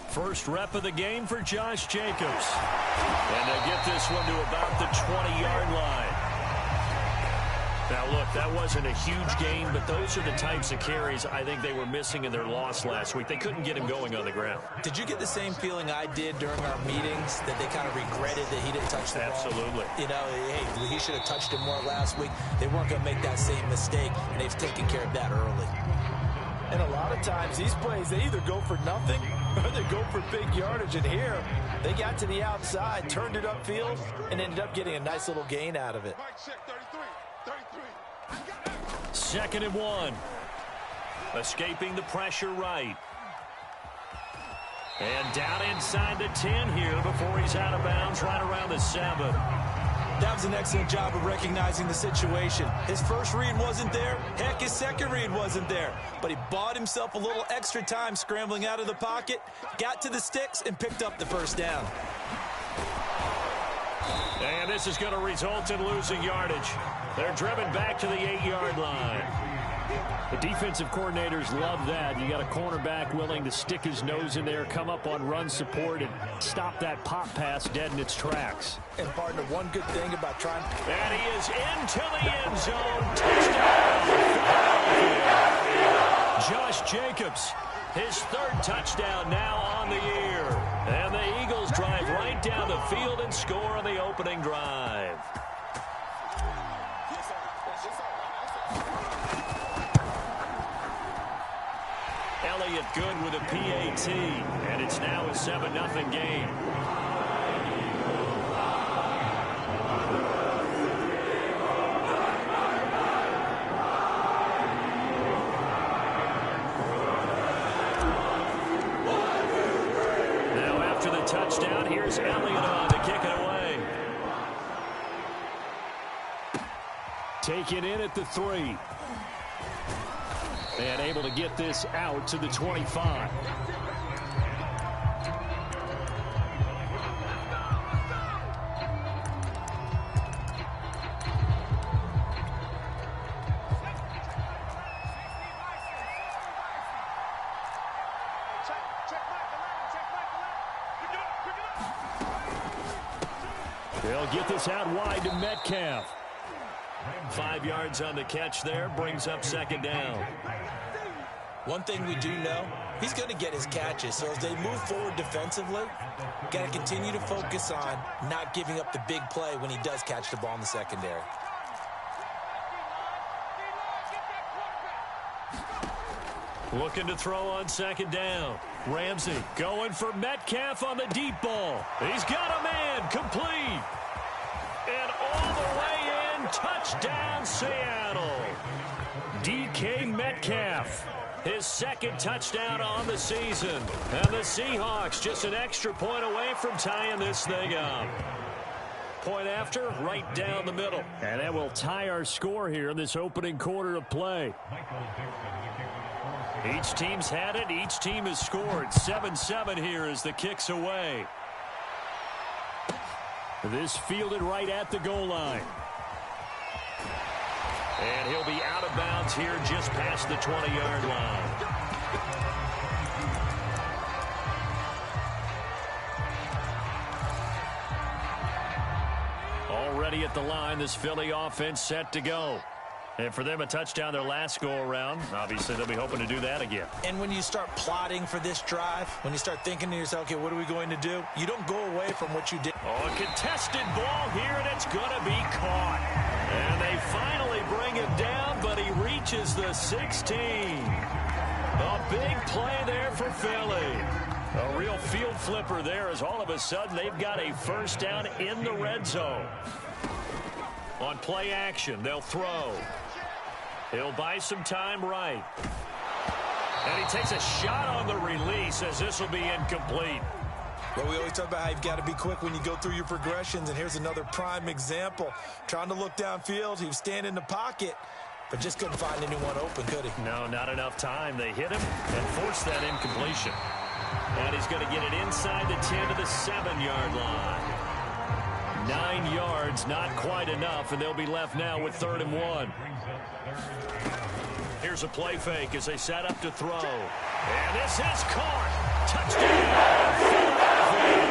First rep of the game for Josh Jacobs. And they get this one to about the 20-yard line. Now, look, that wasn't a huge gain, but those are the types of carries I think they were missing in their loss last week. They couldn't get him going on the ground. Did you get the same feeling I did during our meetings, that they kind of regretted that he didn't touch the ball? Absolutely. You know, hey, he should have touched it more last week. They weren't going to make that same mistake, and they've taken care of that early. And a lot of times, these plays, they either go for nothing or they go for big yardage. And here, they got to the outside, turned it upfield, and ended up getting a nice little gain out of it. 2nd and 1. Escaping the pressure right. And down inside the 10 here before he's out of bounds right around the 7. That was an excellent job of recognizing the situation. His first read wasn't there. Heck, his second read wasn't there. But he bought himself a little extra time scrambling out of the pocket, got to the sticks, and picked up the first down. And this is going to result in losing yardage. They're driven back to the 8-yard line. The defensive coordinators love that. You got a cornerback willing to stick his nose in there, come up on run support, and stop that pop pass dead in its tracks. And partner, one good thing about trying... And he is into the end zone. Touchdown. Josh Jacobs, his 3rd touchdown now on the year. And the Eagles drive right down the field and score on the opening drive. Elliott good with a PAT, and it's now a 7-0 game. Now after the touchdown, here's Elliott on to kick it away. Taken in at the 3. And able to get this out to the 25. They'll get this out wide to Metcalf. 5 yards on the catch there, brings up 2nd down. One thing we do know, he's going to get his catches. So as they move forward defensively, got to continue to focus on not giving up the big play when he does catch the ball in the secondary. Looking to throw on 2nd down. Ramsey going for Metcalf on the deep ball. He's got a man, complete. And all the way in, touchdown Seattle. DK Metcalf, his 2nd touchdown on the season. And the Seahawks just an extra point away from tying this thing up. Point after, right down the middle. And that will tie our score here in this opening quarter of play. Each team's had it. Each team has scored. 7-7 here as the kick's away. This fielded right at the goal line. And he'll be out of bounds here just past the 20-yard line. Already at the line, this Philly offense set to go. And for them, a touchdown their last go-around. Obviously, they'll be hoping to do that again. And when you start plotting for this drive, when you start thinking to yourself, okay, what are we going to do? You don't go away from what you did. Oh, a contested ball here, and it's going to be caught. And they finally bring him down, but he reaches the 16. A big play there for Philly. A real field flipper there as all of a sudden they've got a first down in the red zone. On play action, they'll throw. He'll buy some time right. And he takes a shot on the release as this will be incomplete. Well, we always talk about how you've got to be quick when you go through your progressions, and here's another prime example. Trying to look downfield, he was standing in the pocket, but just couldn't find anyone open, could he? No, not enough time. They hit him and forced that incompletion. And he's going to get it inside the 10 to the 7-yard line. 9 yards, not quite enough, and they'll be left now with 3rd and 1. Here's a play fake as they set up to throw. And this is caught. Touchdown, Philadelphia.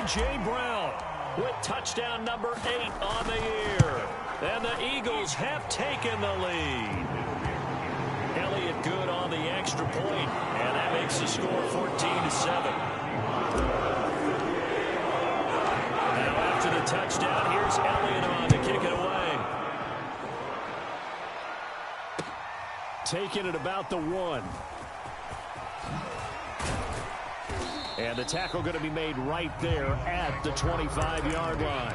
A.J. Brown with touchdown number 8 on the year. And the Eagles have taken the lead. Elliott good on the extra point, and that makes the score 14-7. Now after the touchdown, here's Elliott on to kick it away. Taking it about the 1. And the tackle going to be made right there at the 25-yard line.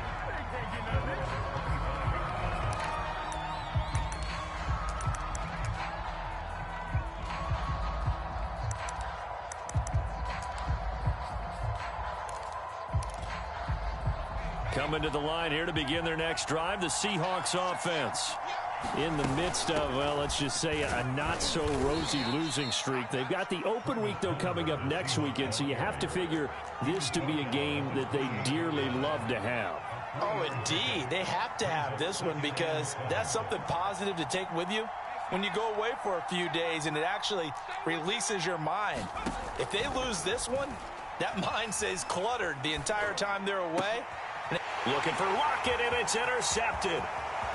Coming to the line here to begin their next drive, the Seahawks offense. In the midst of, well, let's just say a not-so-rosy losing streak. They've got the open week, though, coming up next weekend, so you have to figure this to be a game that they dearly love to have. Oh, indeed. They have to have this one because that's something positive to take with you when you go away for a few days, and it actually releases your mind. If they lose this one, that mind stays cluttered the entire time they're away. Looking for Lockett, and it's intercepted.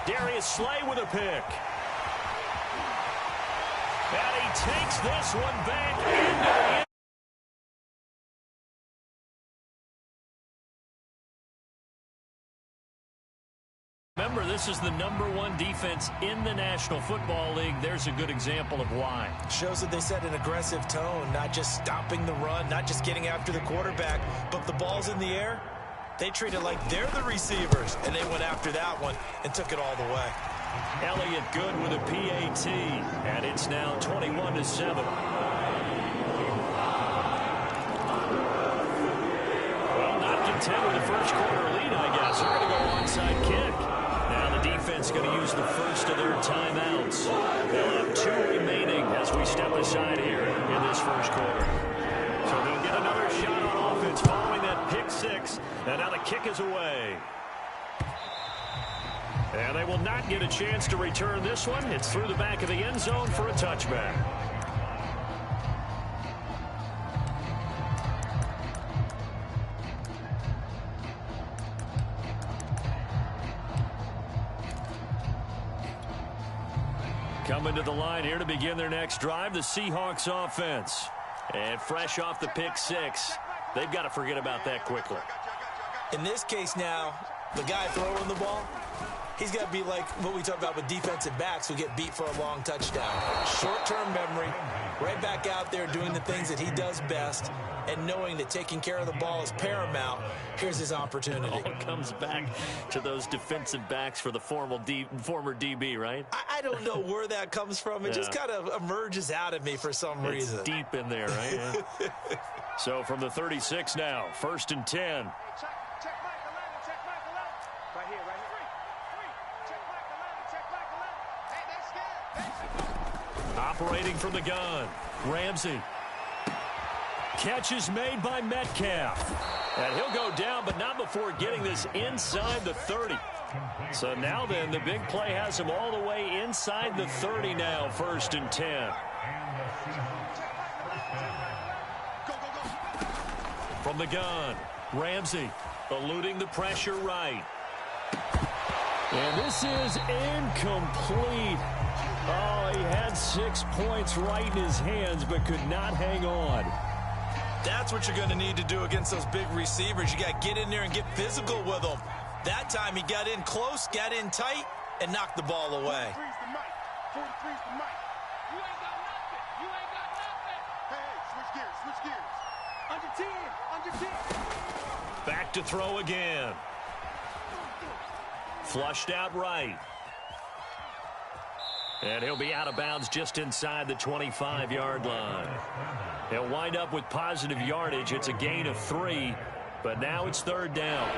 Darius Slay with a pick. And he takes this one back into the end. Remember, this is the #1 defense in the National Football League. There's a good example of why. Shows that they set an aggressive tone, not just stopping the run, not just getting after the quarterback, but if the ball's in the air, they treat it like they're the receivers, and they went after that one and took it all the way. Elliott good with a PAT, and it's now 21-7. Well, not content with the first quarter lead, I guess. They're going to go onside kick. Now the defense going to use the first of their timeouts. They'll have 2 remaining as we step aside here in this first quarter. So they'll get another shot on offense following that pick 6. And now the kick is away. And they will not get a chance to return this one. It's through the back of the end zone for a touchback. Coming to the line here to begin their next drive, the Seahawks offense. And fresh off the pick 6, they've got to forget about that quickly. In this case now, the guy throwing the ball, he's got to be like what we talk about with defensive backs who get beat for a long touchdown. Short-term memory, right back out there doing the things that he does best, and knowing that taking care of the ball is paramount. Here's his opportunity. It all comes back to those defensive backs for the former DB, right? I don't know where that comes from. It just kind of emerges out of me for some reason. It's deep in there, right? Yeah. So from the 36 now, 1st and 10. Operating from the gun, Ramsey. Catch is made by Metcalf. And he'll go down, but not before getting this inside the 30. So now then, the big play has him all the way inside the 30 now, 1st and 10. From the gun, Ramsey eluding the pressure right. And this is incomplete. Oh, he had 6 points right in his hands, but could not hang on. That's what you're going to need to do against those big receivers. You got to get in there and get physical with them. That time he got in close, got in tight, and knocked the ball away. 43's the mic. 43's the mic. You ain't got nothing. You ain't got nothing. Hey, switch gears, switch gears. Under 10, under 10. Back to throw again. Flushed out right. And he'll be out of bounds just inside the 25-yard line. He'll wind up with positive yardage. It's a gain of 3, but now it's 3rd down.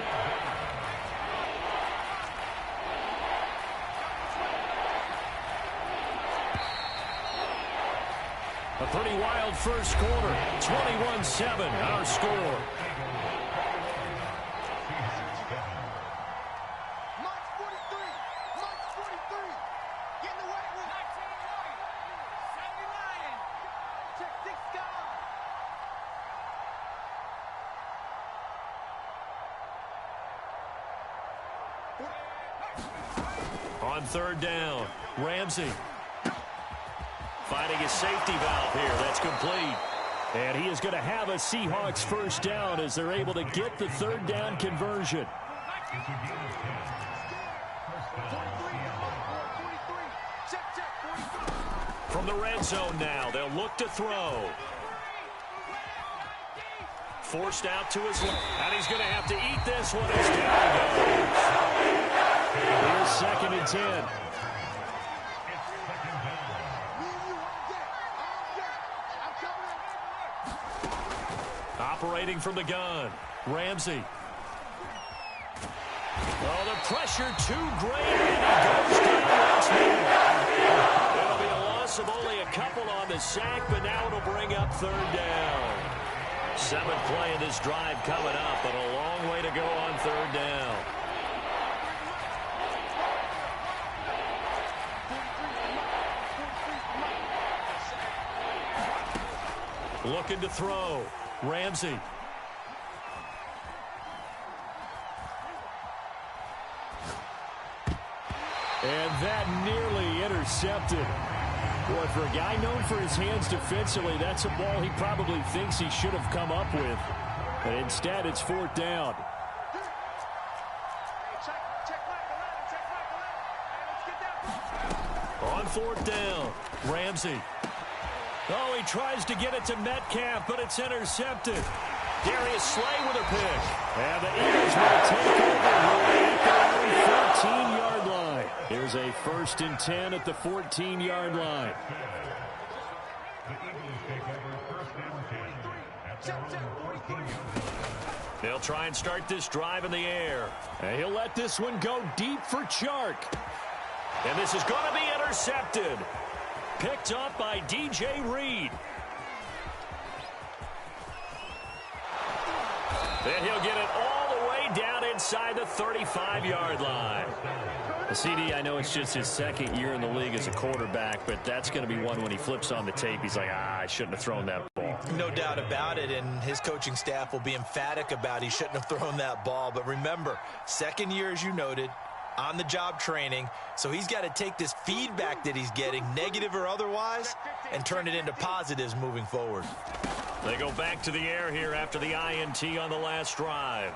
A pretty wild first quarter. 21-7, our score. On third down, Ramsey. Finding his safety valve here. That's complete. And he is going to have a Seahawks first down as they're able to get the third down conversion. From the red zone now, they'll look to throw. Forced out to his left. And he's going to have to eat this one as down he goes. Here's 2nd and 10. Operating from the gun, Ramsey. Oh, the pressure too great, and he goes down once more. It'll be a loss of only a couple on the sack, but now it'll bring up third down. 7th play of this drive coming up, but a long way to go on third down. Looking to throw. Ramsey. And that nearly intercepted. Boy, for a guy known for his hands defensively, that's a ball he probably thinks he should have come up with. But instead, it's 4th down. On 4th down, Ramsey. Oh, he tries to get it to Metcalf, but it's intercepted. Darius Slay with a pick. And the Eagles will take over at their own 14-yard line. Here's a 1st and 10 at the 14-yard line. They'll try and start this drive in the air. And he'll let this one go deep for Chark. And this is going to be intercepted. Picked up by DJ Reed. Then he'll get it all the way down inside the 35-yard line. CD, I know it's just his 2nd year in the league as a quarterback, but that's going to be one when he flips on the tape, he's like, I shouldn't have thrown that ball. No doubt about it, and his coaching staff will be emphatic about he shouldn't have thrown that ball. But remember, 2nd year, as you noted, on-the-job training, so he's got to take this feedback that he's getting, negative or otherwise, and turn it into positives moving forward. They go back to the air here after the INT on the last drive.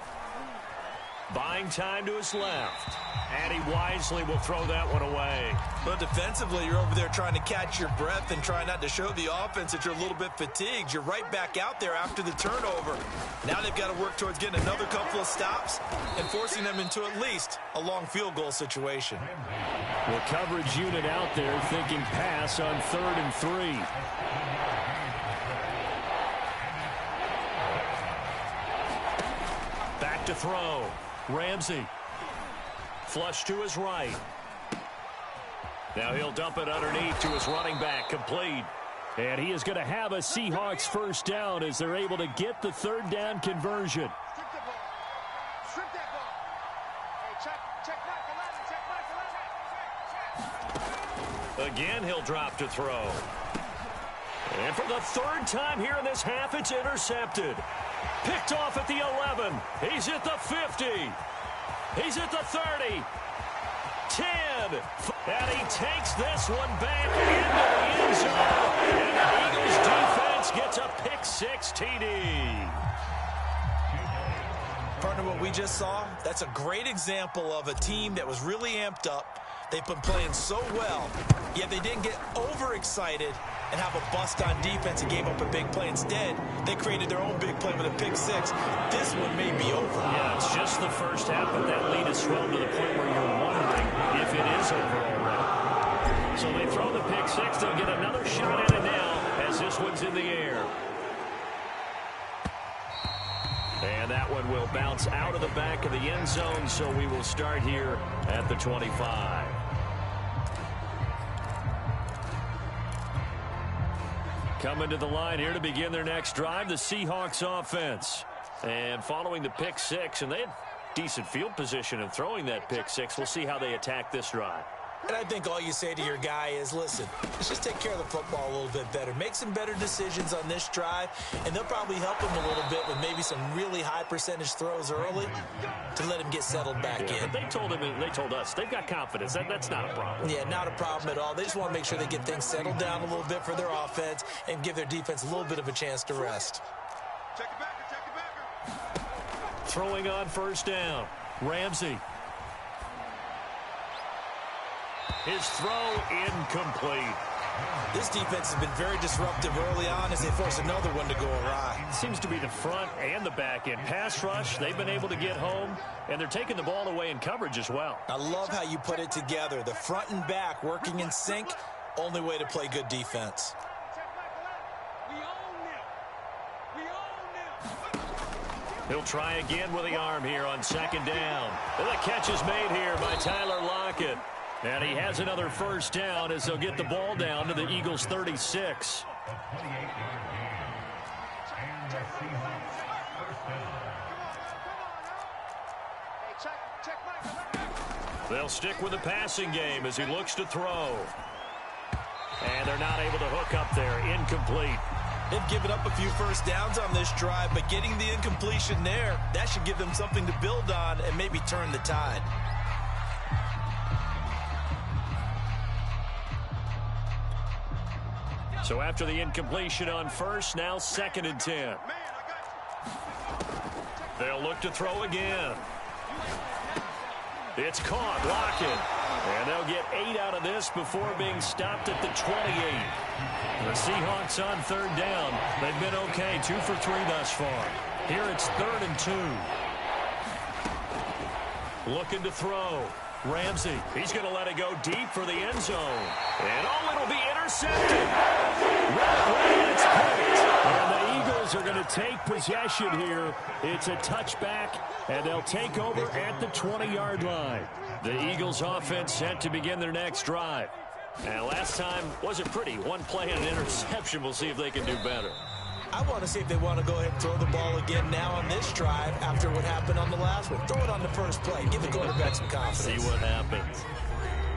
Buying time to his left, and he wisely will throw that one away. But defensively, you're over there trying to catch your breath and try not to show the offense that you're a little bit fatigued. You're right back out there after the turnover. Now they've got to work towards getting another couple of stops and forcing them into at least a long field goal situation. The coverage unit out there thinking pass on 3rd and 3. Back to throw. Ramsey. Flush to his right. Now he'll dump it underneath to his running back. Complete. And he is going to have a Seahawks first down as they're able to get the third down conversion. Strip that ball. Hey, check Mike 11. Again, he'll drop to throw. And for the 3rd time here in this half, it's intercepted. Picked off at the 11. He's at the 50. He's at the 30. 10. And he takes this one back into the end zone. And the Eagles defense gets a pick-6 TD. Partner, what we just saw, that's a great example of a team that was really amped up. They've been playing so well, yet they didn't get overexcited and have a bust on defense and gave up a big play. Instead, they created their own big play with a pick-6. This one may be over. Yeah, it's just the first half, but that lead has swelled to the point where you're wondering if it is over already. So they throw the pick-6. They'll get another shot at it now as this one's in the air. And that one will bounce out of the back of the end zone, so we will start here at the 25. Coming to the line here to begin their next drive, the Seahawks offense. And following the pick-6, and they had decent field position in throwing that pick-6. We'll see how they attack this drive. And I think all you say to your guy is, listen, let's just take care of the football a little bit better. Make some better decisions on this drive, and they'll probably help him a little bit with maybe some really high percentage throws early to let him get settled back in. But they told us, they've got confidence. That's not a problem. Yeah, not a problem at all. They just want to make sure they get things settled down a little bit for their offense and give their defense a little bit of a chance to rest. Check it back. Throwing on first down. Ramsey. His throw incomplete. This defense has been very disruptive early on as they force another one to go awry. Seems to be the front and the back end. Pass rush, they've been able to get home, and they're taking the ball away in coverage as well. I love how you put it together. The front and back working in sync, only way to play good defense. He'll try again with the arm here on second down. And the catch is made here by Tyler Lockett. And he has another first down as they'll get the ball down to the Eagles' 36. They'll stick with the passing game as he looks to throw. And they're not able to hook up there. Incomplete. They've given up a few first downs on this drive, but getting the incompletion there, that should give them something to build on and maybe turn the tide. So after the incompletion on first, now 2nd and 10. They'll look to throw again. It's caught. Lockett. And they'll get 8 out of this before being stopped at the 28. The Seahawks on 3rd down. They've been okay. 2 for 3 thus far. Here it's 3rd and 2. Looking to throw. Ramsey, he's going to let it go deep for the end zone. And it'll be intercepted. Right at its point. And the Eagles are going to take possession here. It's a touchback, and they'll take over at the 20-yard line. The Eagles offense set to begin their next drive. And last time wasn't pretty. One play and an interception. We'll see if they can do better. I want to see if they want to go ahead and throw the ball again now on this drive after what happened on the last one. Throw it on the first play. Give the quarterback some confidence. See what happens.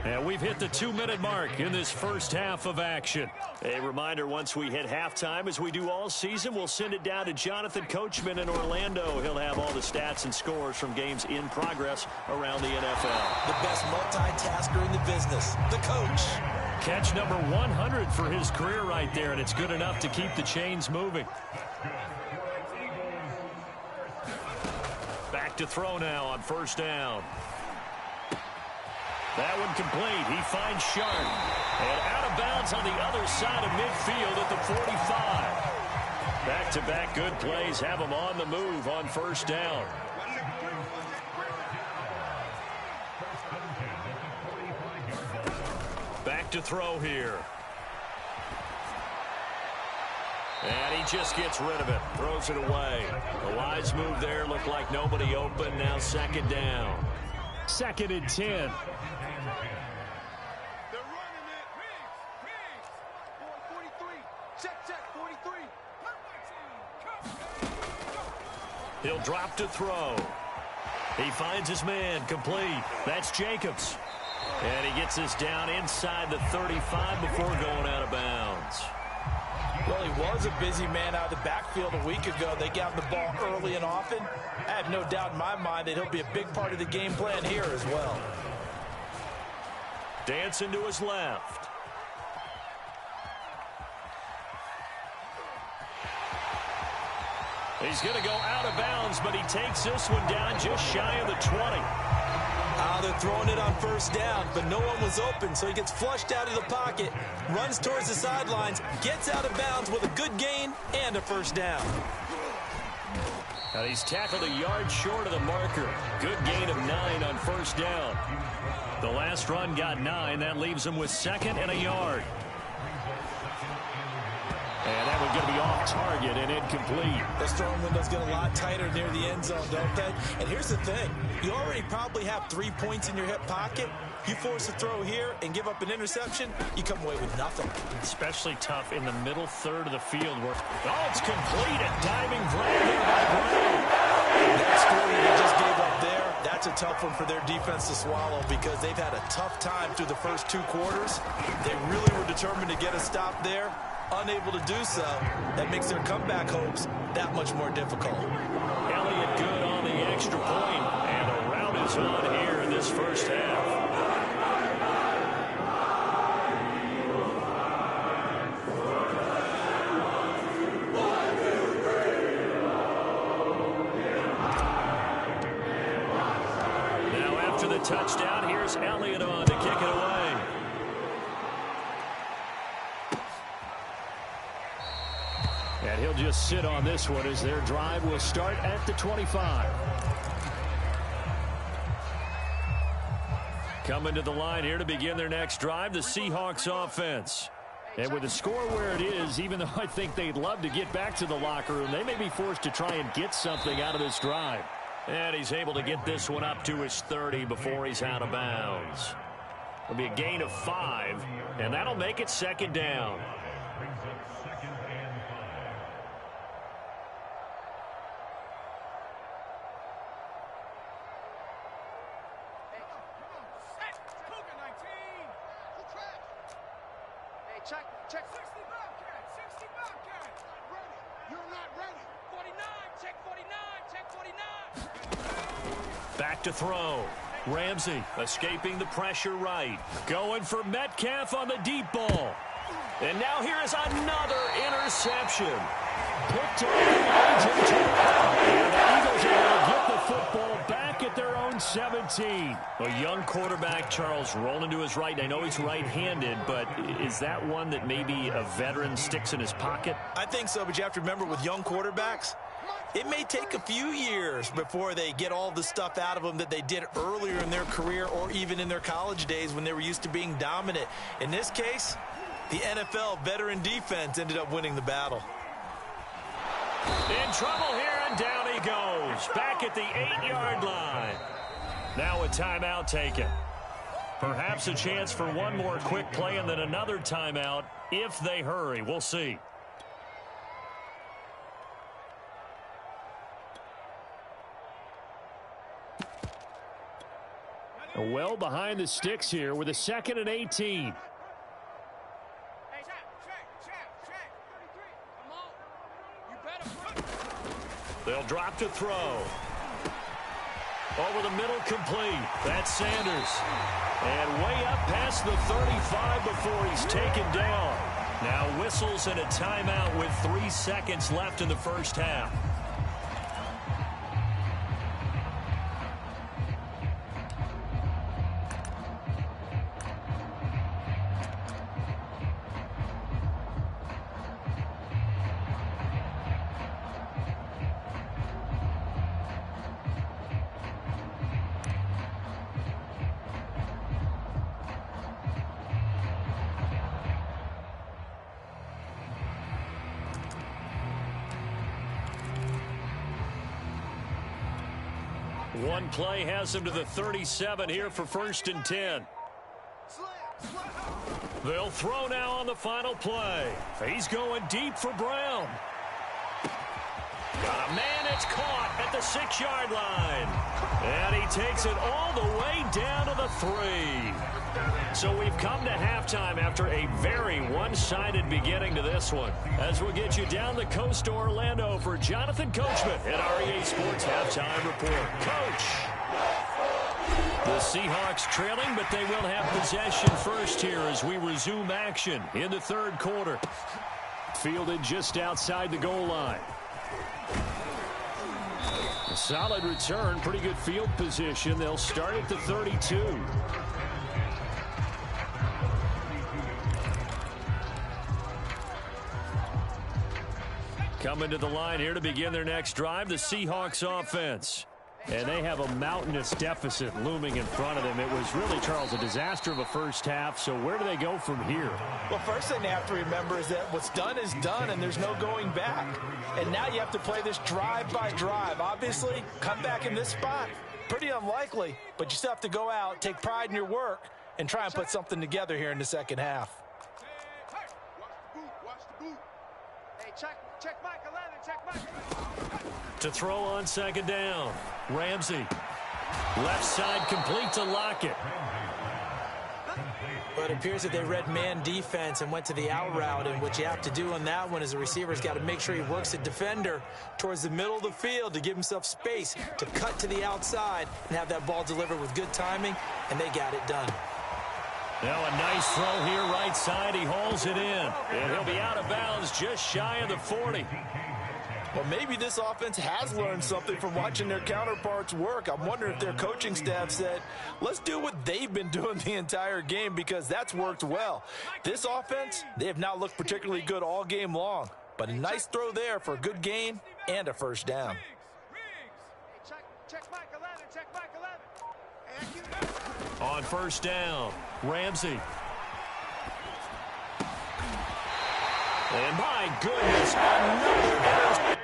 And we've hit the 2-minute mark in this first half of action. A reminder, once we hit halftime, as we do all season, we'll send it down to Jonathan Coachman in Orlando. He'll have all the stats and scores from games in progress around the NFL. The best multitasker in the business, the coach. Catch number 100 for his career right there, and it's good enough to keep the chains moving. Back to throw now on first down. That one complete. He finds Sharp. And out of bounds on the other side of midfield at the 45. Back-to-back good plays have him on the move on first down. Back to throw here. And he just gets rid of it. Throws it away. A wise move there. Looked like nobody open. Now 2nd down. 2nd and 10. He'll drop to throw. He finds his man. Complete. That's Jacobs. And he gets this down inside the 35 before going out of bounds. Well, he was a busy man out of the backfield a week ago. They got him the ball early and often. I have no doubt in my mind that he'll be a big part of the game plan here as well. Dancing to his left. He's going to go out of bounds, but he takes this one down just shy of the 20. They're throwing it on first down, but no one was open, so he gets flushed out of the pocket, runs towards the sidelines, gets out of bounds with a good gain and a first down. And he's tackled a yard short of the marker. Good gain of 9 on first down. The last run got 9. That leaves him with 2nd and a yard. And that one's going to be off target and incomplete. Those throwing windows get a lot tighter near the end zone, don't they? And here's the thing. You already probably have 3 points in your hip pocket. You force a throw here and give up an interception, you come away with nothing. Especially tough in the middle third of the field. It's complete. A diving grab here by Brown. That score that he just gave up there, That's a tough one for their defense to swallow because they've had a tough time through the first 2 quarters. They really were determined to get a stop there. Unable to do so, that makes their comeback hopes that much more difficult. Elliott good on the extra point, and a rout is on here in this first half. Now after the touchdown, here's Elliott on to kick it away. And he'll just sit on this one as their drive will start at the 25. Coming to the line here to begin their next drive, the Seahawks offense. And with the score where it is, even though I think they'd love to get back to the locker room, they may be forced to try and get something out of this drive. And he's able to get this one up to his 30 before he's out of bounds. It'll be a gain of 5, and that'll make it second down. Check 60 Bobcat, 60 Bobcat. Ready. You're not ready. 49, check 49, check 49. Back to throw. Ramsey escaping the pressure right. Going for Metcalf on the deep ball. And now here is another interception. Picked off the edge and the Eagles are going to get the football back at their own 17. A young quarterback, Charles, rolling to his right. I know he's right-handed, but is that one that maybe a veteran sticks in his pocket? I think so, but you have to remember with young quarterbacks, it may take a few years before they get all the stuff out of them that they did earlier in their career or even in their college days when they were used to being dominant. In this case, the NFL veteran defense ended up winning the battle. In trouble here, and down he goes. Back at the 8-yard line. Now a timeout taken. Perhaps a chance for one more quick play and then another timeout if they hurry. We'll see. Well behind the sticks here with a 2nd and 18. They'll drop to throw. Over the middle, complete. That's Sanders. And way up past the 35 before he's taken down. Now whistles and a timeout with 3 seconds left in the first half. One play has him to the 37 here for 1st and 10. They'll throw now on the final play. He's going deep for Brown. Got a man, it's caught at the 6-yard line. And he takes it all the way down to the 3. So we've come to halftime after a very one-sided beginning to this one. As we'll get you down the coast to Orlando for Jonathan Coachman at our EA Sports Halftime Report. Coach! The Seahawks trailing, but they will have possession first here as we resume action in the 3rd quarter. Fielded just outside the goal line. A solid return, pretty good field position. They'll start at the 32. Coming to the line here to begin their next drive, the Seahawks offense. And they have a mountainous deficit looming in front of them. It was really, Charles, a disaster of a first half. So where do they go from here? Well, first thing they have to remember is that what's done is done, and there's no going back. And now you have to play this drive by drive. Obviously, come back in this spot, pretty unlikely. But you still have to go out, take pride in your work, and try and put something together here in the second half. Hey, check Mike 11, check Mike. To throw on 2nd down. Ramsey Left side complete to Lockett. But it appears that they read man defense and went to the out route, and what you have to do on that one is the receiver's got to make sure he works the defender towards the middle of the field to give himself space to cut to the outside and have that ball delivered with good timing, and they got it done. Now a nice throw here right side. He hauls it in, and he'll be out of bounds just shy of the 40. Well, maybe this offense has learned something from watching their counterparts work. I'm wondering if their coaching staff said, let's do what they've been doing the entire game, because that's worked well. This offense, they have not looked particularly good all game long, but a nice throw there for a good gain and a first down. Check Mike 11, check Mike 11. On first down, Ramsey. And my goodness, another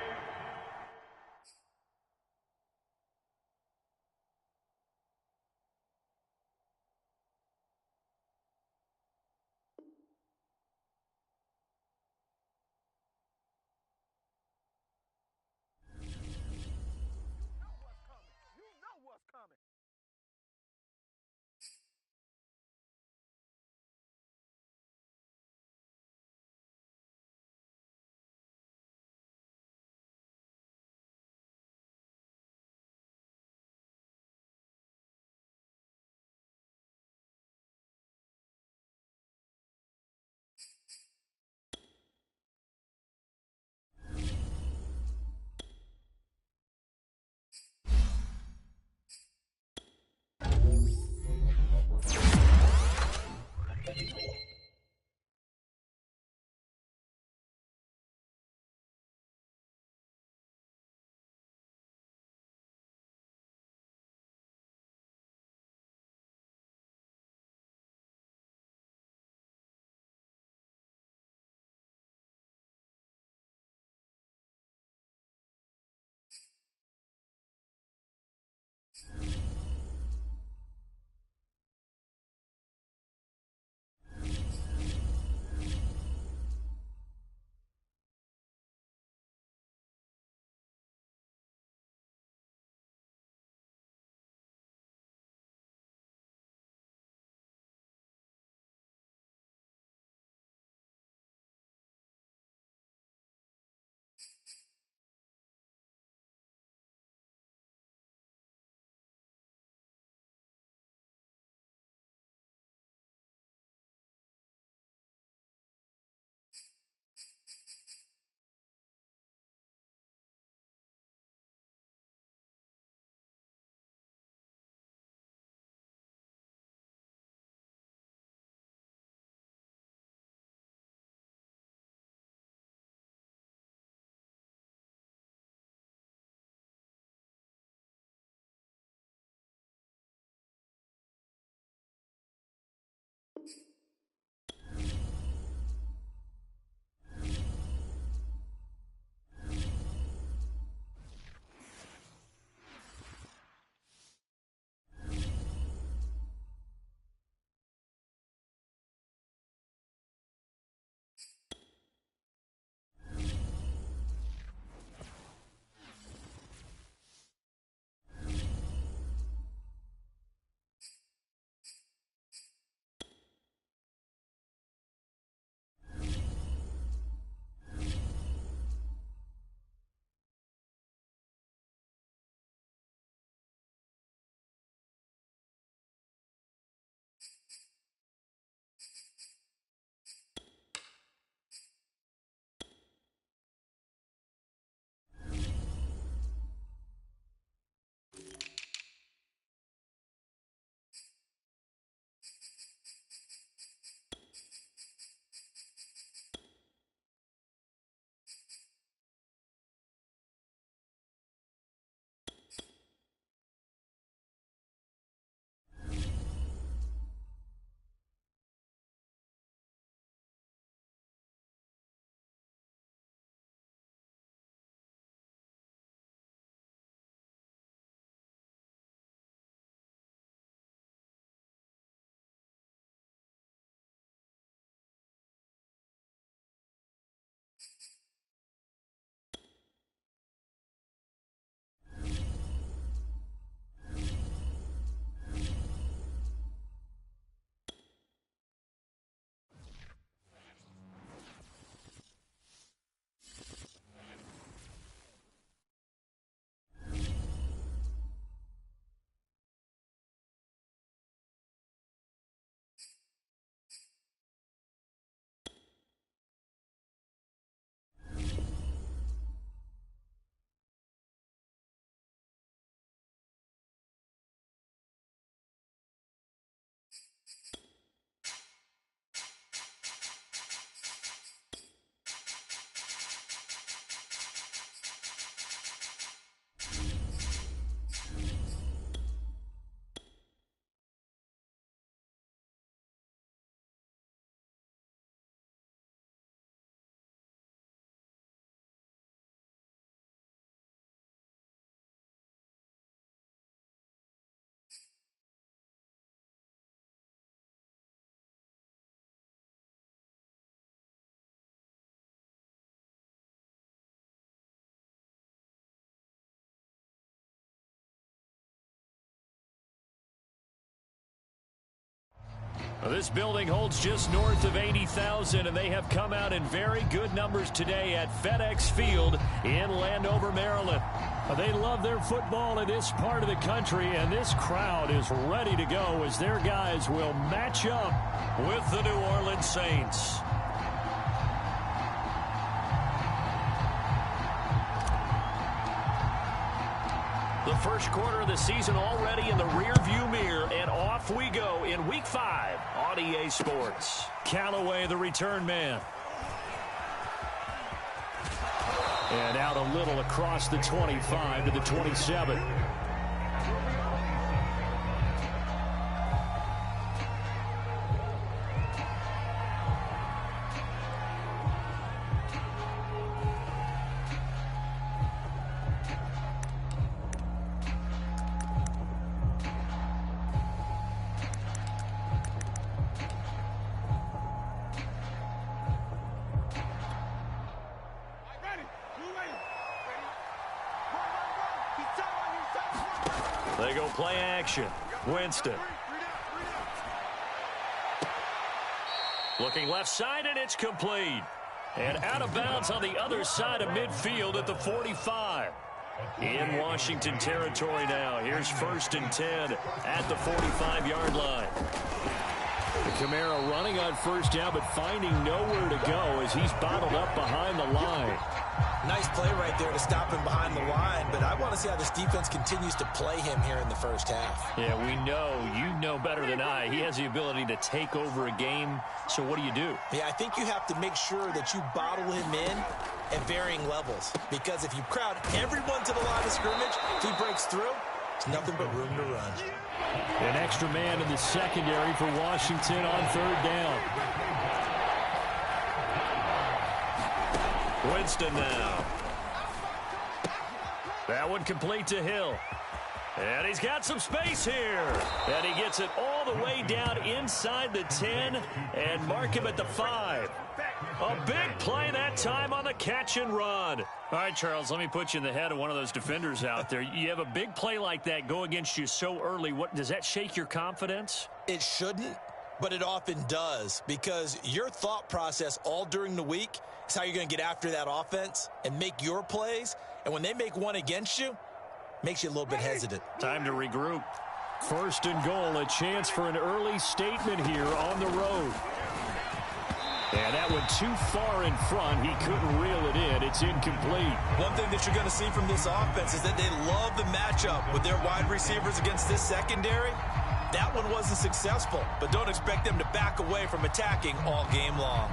This building holds just north of 80,000, and they have come out in very good numbers today at FedEx Field in Landover, Maryland. They love their football in this part of the country, and this crowd is ready to go as their guys will match up with the New Orleans Saints. The first quarter of the season already in the rearview mirror, and off we go in Week 5 on EA Sports. Callaway, the return man. And out a little across the 25 to the 27. They go play action. Winston. Looking left side, and it's complete. And out of bounds on the other side of midfield at the 45. In Washington territory now. Here's 1st and 10 at the 45-yard line. Kamara running on first down, but finding nowhere to go as he's bottled up behind the line. Nice play right there to stop him behind the line, but I want to see how this defense continues to play him here in the first half. Yeah, we know. You know better than I. He has the ability to take over a game, so what do? Yeah, I think you have to make sure that you bottle him in at varying levels, because if you crowd everyone to the line of scrimmage, if he breaks through, there's nothing but room to run. An extra man in the secondary for Washington on 3rd down. Winston now. That one complete to Hill. And he's got some space here. And he gets it all the way down inside the 10 and mark him at the 5. A big play that time on the catch and run. All right, Charles, let me put you in the head of one of those defenders out there. You have a big play like that go against you so early. What does that shake your confidence? It shouldn't, but it often does, because your thought process all during the week is how you're going to get after that offense and make your plays. And when they make one against you, makes you a little bit hesitant. Time to regroup. 1st and goal, a chance for an early statement here on the road. And that went too far in front. He couldn't reel it in. It's incomplete. One thing that you're going to see from this offense is that they love the matchup with their wide receivers against this secondary. That one wasn't successful, but don't expect them to back away from attacking all game long.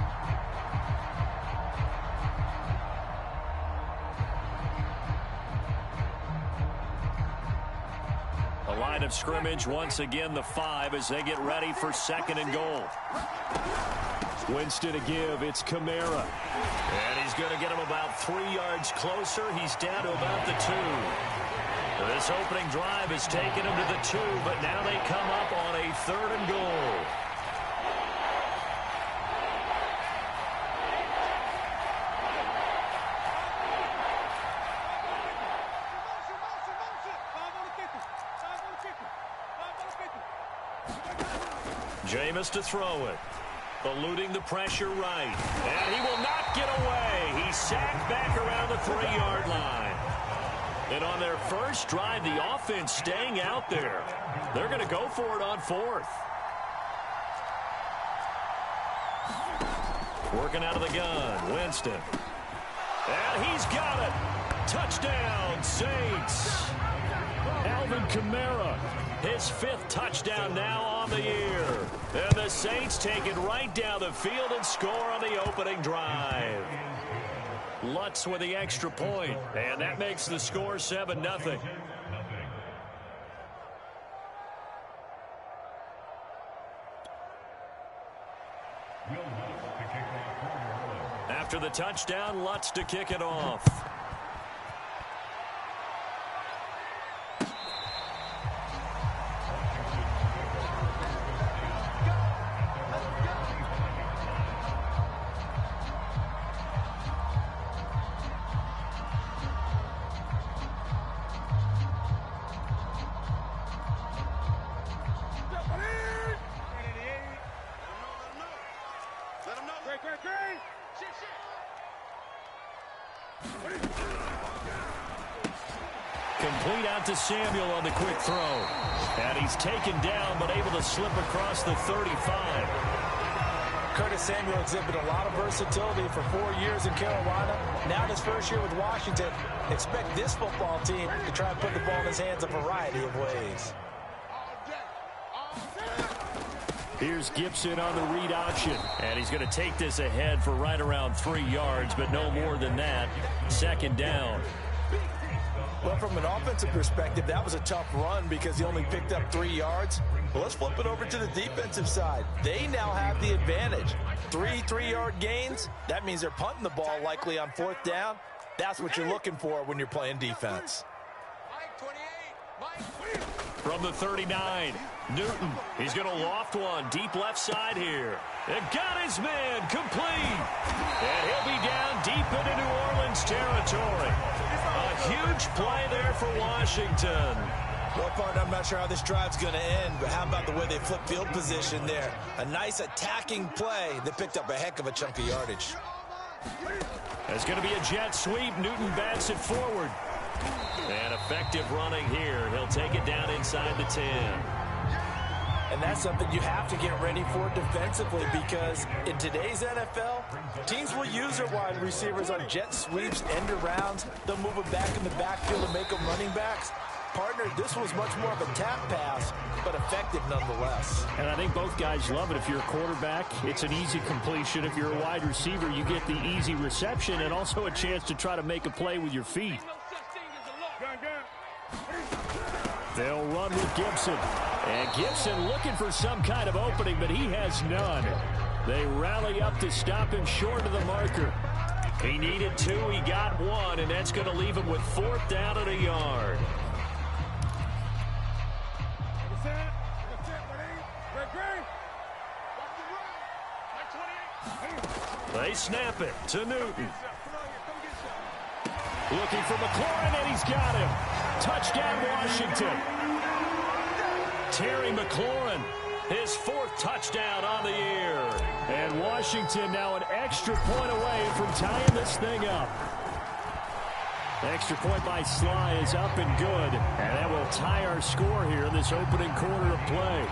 A line of scrimmage, once again the 5 as they get ready for 2nd and goal. Winston to give, it's Kamara. And he's going to get him about 3 yards closer. He's down to about the 2. This opening drive has taken him to the 2, but now they come up on a 3rd and goal. Jameis to throw it. Eluding the pressure right. And he will not get away. He's sacked back around the 3-yard line. And on their first drive, the offense staying out there. They're going to go for it on 4th. Working out of the gun, Winston. And he's got it. Touchdown, Saints. Alvin Kamara, his 5th touchdown now on the year. And the Saints take it right down the field and score on the opening drive. Lutz with the extra point, and that makes the score 7-0. After the touchdown, Lutz to kick it off. Complete out to Samuel on the quick throw. And he's taken down, but able to slip across the 35. Curtis Samuel exhibited a lot of versatility for 4 years in Carolina. Now in his first year with Washington, expect this football team to try and put the ball in his hands a variety of ways. Here's Gibson on the read option. And he's going to take this ahead for right around 3 yards, but no more than that. Second down. Well, from an offensive perspective, that was a tough run because he only picked up 3 yards. Well, let's flip it over to the defensive side. They now have the advantage. 3 3-yard gains. That means they're punting the ball likely on 4th down. That's what you're looking for when you're playing defense. From the 39, Newton. He's going to loft one deep left side here. And got his man complete. And he'll be down deep into New Orleans territory. A huge play there for Washington. Well, partner, I'm not sure how this drive's going to end, but how about the way they flip field position there? A nice attacking play that picked up a heck of a chunk of yardage. There's going to be a jet sweep. Newton bats it forward. And effective running here. He'll take it down inside the 10. And that's something you have to get ready for defensively because in today's NFL, teams will use their wide receivers on jet sweeps, end arounds. They'll move it back in the backfield and make them running backs. Partner, this was much more of a tap pass, but effective nonetheless. And I think both guys love it. If you're a quarterback, it's an easy completion. If you're a wide receiver, you get the easy reception and also a chance to try to make a play with your feet. They'll run with Gibson. And Gibson looking for some kind of opening, but he has none. They rally up to stop him short of the marker. He needed 2, he got 1, and that's going to leave him with 4th down and a yard. They snap it to Newton. Looking for McLaurin, and he's got him. Touchdown, Washington. Terry McLaurin, his 4th touchdown on the year. And Washington now an extra point away from tying this thing up. The extra point by Sly is up and good. And that will tie our score here in this opening quarter of play.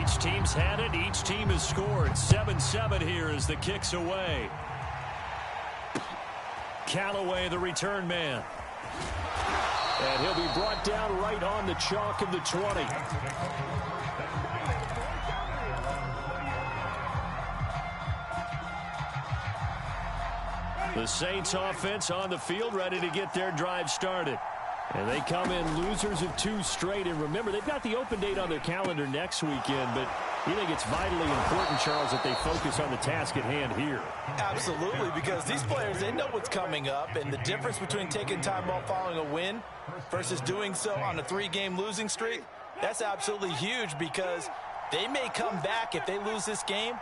Each team's had it. Each team has scored. 7-7 here as the kick's away. Callaway, the return man. And he'll be brought down right on the chalk of the 20. The Saints offense on the field ready to get their drive started. And they come in losers of 2 straight. And remember, they've got the open date on their calendar next weekend. But you think it's vitally important, Charles, that they focus on the task at hand here? Absolutely, because these players, they know what's coming up. And the difference between taking time off following a win versus doing so on a 3-game losing streak, that's absolutely huge because they may come back if they lose this game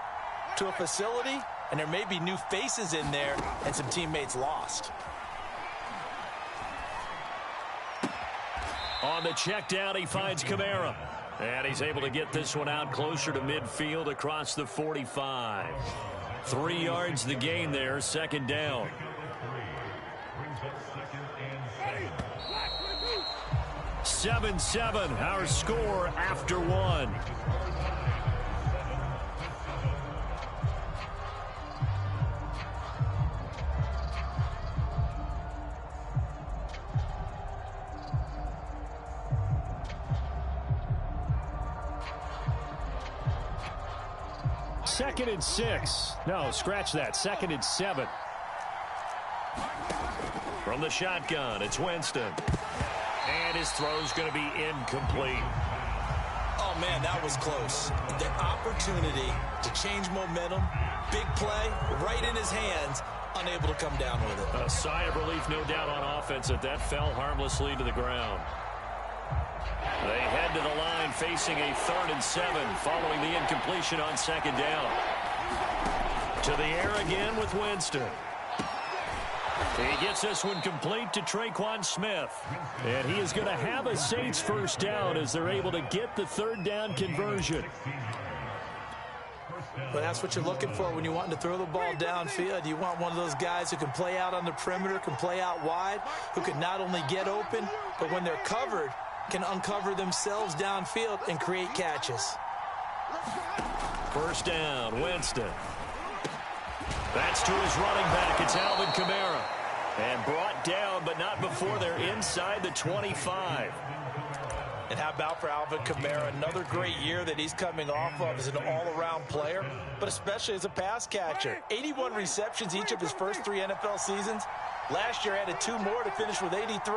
to a facility and there may be new faces in there and some teammates lost. On the check down, he finds Kamara. And he's able to get this one out closer to midfield across the 45. 3 yards the gain there, second down. Seven, our score after 1. Second and 6. No, scratch that. Second and 7. From the shotgun, it's Winston. And his throw's going to be incomplete. Oh, man, that was close. The opportunity to change momentum, big play, right in his hands, unable to come down with it. A sigh of relief, no doubt, on offense that fell harmlessly to the ground. They head to the line facing a 3rd and 7 following the incompletion on second down. To the air again with Winston. He gets this one complete to Tre'Quan Smith. And he is going to have a Saints first down as they're able to get the 3rd down conversion. Well, that's what you're looking for when you're wanting to throw the ball downfield. You want one of those guys who can play out on the perimeter, can play out wide, who can not only get open, but when they're covered, can uncover themselves downfield and create catches. First down, Winston. That's to his running back. It's Alvin Kamara. And brought down, but not before they're inside the 25. And how about for Alvin Kamara? Another great year that he's coming off of as an all-around player, but especially as a pass catcher. 81 receptions each of his first 3 NFL seasons. Last year added 2 more to finish with 83,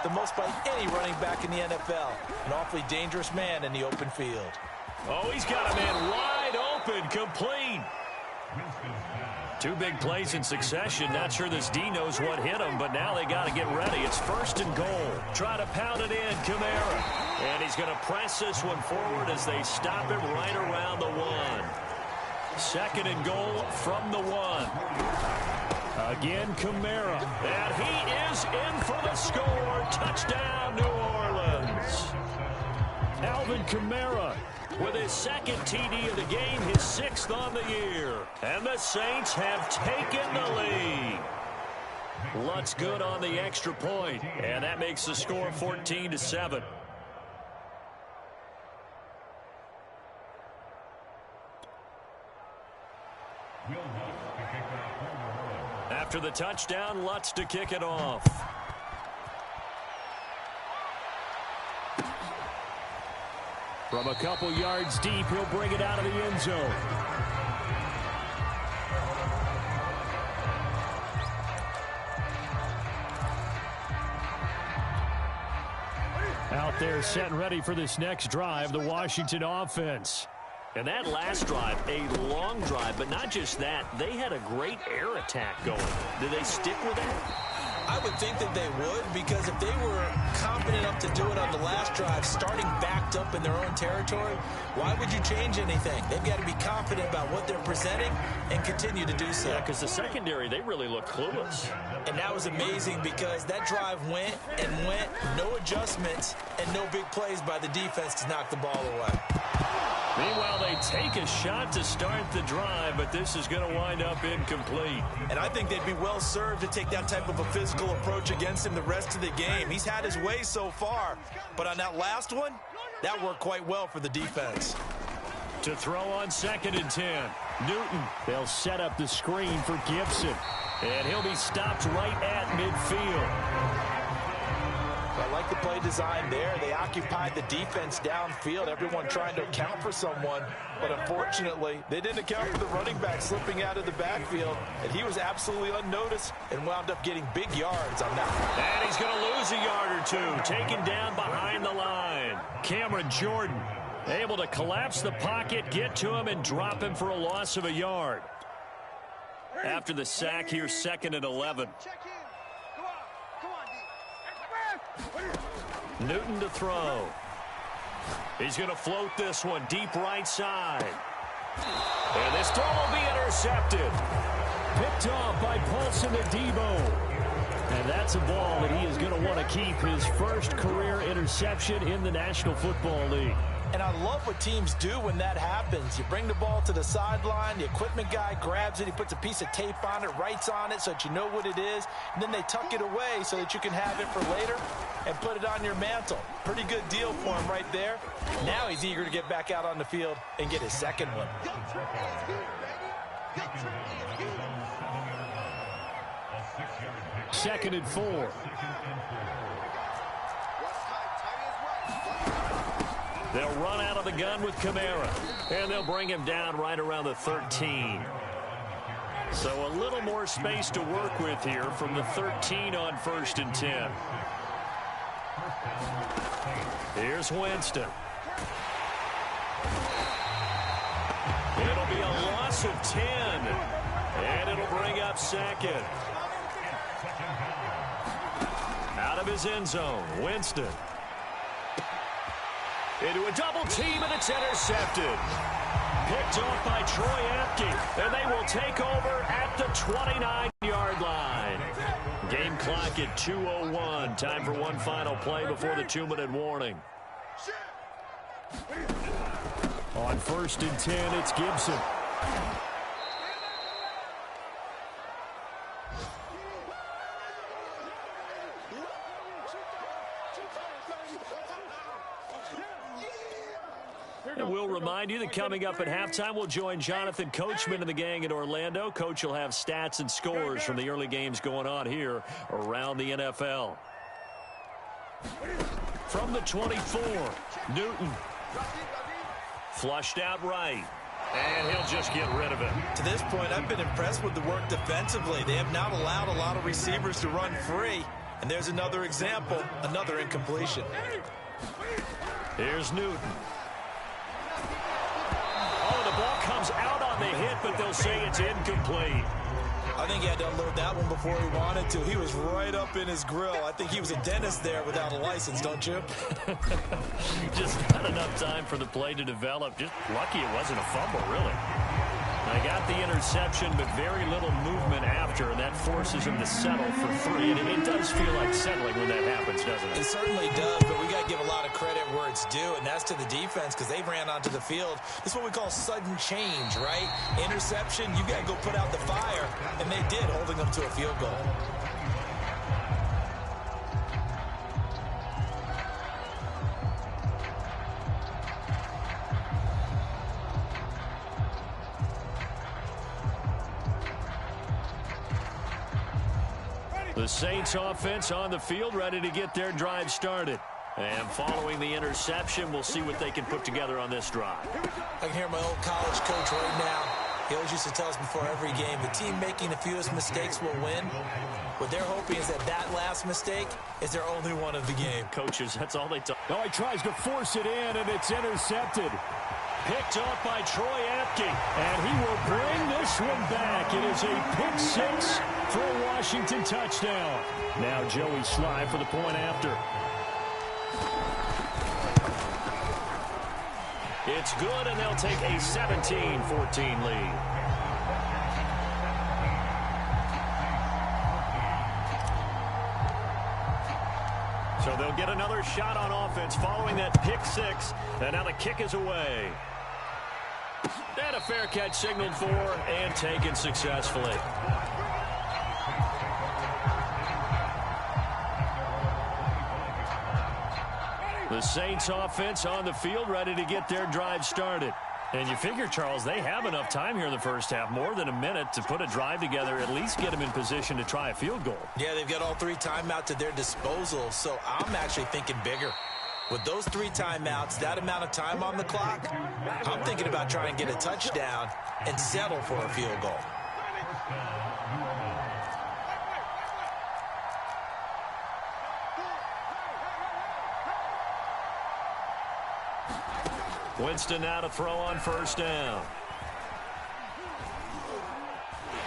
the most by any running back in the NFL. An awfully dangerous man in the open field. Oh, he's got a man wide open, complete. 2 big plays in succession. Not sure this D knows what hit him, but now they got to get ready. It's first and goal. Try to pound it in, Kamara. And he's going to press this one forward as they stop him right around the 1. Second and goal from the 1. Again, Kamara. And he is in for the score. Touchdown, New Orleans. Alvin Kamara with his second TD of the game, his 6th on the year. And the Saints have taken the lead. Lutz good on the extra point, and that makes the score 14-7. After the touchdown, Lutz to kick it off. From a couple yards deep, he'll bring it out of the end zone. Out there set and ready for this next drive, the Washington offense. And that last drive, a long drive, but not just that, they had a great air attack going. Did they stick with that? I would think that they would, because if they were confident enough to do it on the last drive, starting backed up in their own territory, why would you change anything? They've got to be confident about what they're presenting and continue to do so. Yeah, because the secondary, they really look clueless. And that was amazing because that drive went and went, no adjustments, and no big plays by the defense to knock the ball away. Meanwhile, they take a shot to start the drive, but this is going to wind up incomplete. And I think they'd be well served to take that type of a physical approach against him the rest of the game. He's had his way so far, but on that last one, that worked quite well for the defense. To throw on 2nd and 10. Newton, they'll set up the screen for Gibson, and he'll be stopped right at midfield. I like the play design there. They occupied the defense downfield, everyone trying to account for someone. But unfortunately, they didn't account for the running back slipping out of the backfield. And he was absolutely unnoticed and wound up getting big yards on that one. And he's going to lose a yard or 2. Taken down behind the line. Cameron Jordan able to collapse the pocket, get to him, and drop him for a loss of a yard. After the sack, here's 2nd and 11. Newton to throw. He's going to float this one deep right side. And this throw will be intercepted. Picked off by Paulson Adebo. And that's a ball that he is going to want to keep, his first career interception in the National Football League. And I love what teams do when that happens. You bring the ball to the sideline, the equipment guy grabs it, he puts a piece of tape on it, writes on it so that you know what it is, and then they tuck it away so that you can have it for later and put it on your mantle. Pretty good deal for him right there. Now he's eager to get back out on the field and get his second one. 2nd and 4. They'll run out of the gun with Kamara, and they'll bring him down right around the 13. So a little more space to work with here from the 13 on 1st and 10. Here's Winston. It'll be a loss of 10, and it'll bring up 2nd. Out of his end zone, Winston. Into a double team, and it's intercepted. Picked off by Troy Apke, and they will take over at the 29-yard line. Game clock at 2:01. Time for one final play before the 2-minute warning. On 1st and 10, it's Gibson. And we'll remind you that coming up at halftime, we'll join Jonathan Coachman and the gang in Orlando. Coach will have stats and scores from the early games going on here around the NFL. From the 24, Newton. Flushed out right. And he'll just get rid of it. To this point, I've been impressed with the work defensively. They have not allowed a lot of receivers to run free. And there's another example, another incompletion. Here's Newton. Oh, the ball comes out on the hit, but they'll say it's incomplete. I think he had to unload that one before he wanted to. He was right up in his grill. I think he was a dentist there without a license, don't you? Just not enough time for the play to develop. Just lucky it wasn't a fumble, really. I got the interception, but very little movement after, and that forces him to settle for 3. And it does feel like settling when that happens, doesn't it? It certainly does, but we got to give a lot of credit where it's due, and that's to the defense because they ran onto the field. This is what we call sudden change, right? Interception, you got to go put out the fire, and they did, holding them to a field goal. The Saints offense on the field, ready to get their drive started. And following the interception, we'll see what they can put together on this drive. I can hear my old college coach right now. He always used to tell us before every game, the team making the fewest mistakes will win. What they're hoping is that that last mistake is their only one of the game. Coaches, that's all they talk. Now he tries to force it in, and it's intercepted. Picked off by Troy Apke. And he will bring this one back. It is a pick 6 for a Washington touchdown. Now Joey Sly for the point after. It's good, and they'll take a 17-14 lead. So they'll get another shot on offense following that pick 6. And now the kick is away. And a fair catch signaled for and taken successfully. The Saints offense on the field ready to get their drive started. And you figure, Charles, they have enough time here in the first half, more than a minute, to put a drive together, at least get them in position to try a field goal. Yeah, they've got all 3 timeouts at their disposal, so I'm actually thinking bigger. With those 3 timeouts, that amount of time on the clock, I'm thinking about trying to get a touchdown and settle for a field goal. Winston now to throw on first down.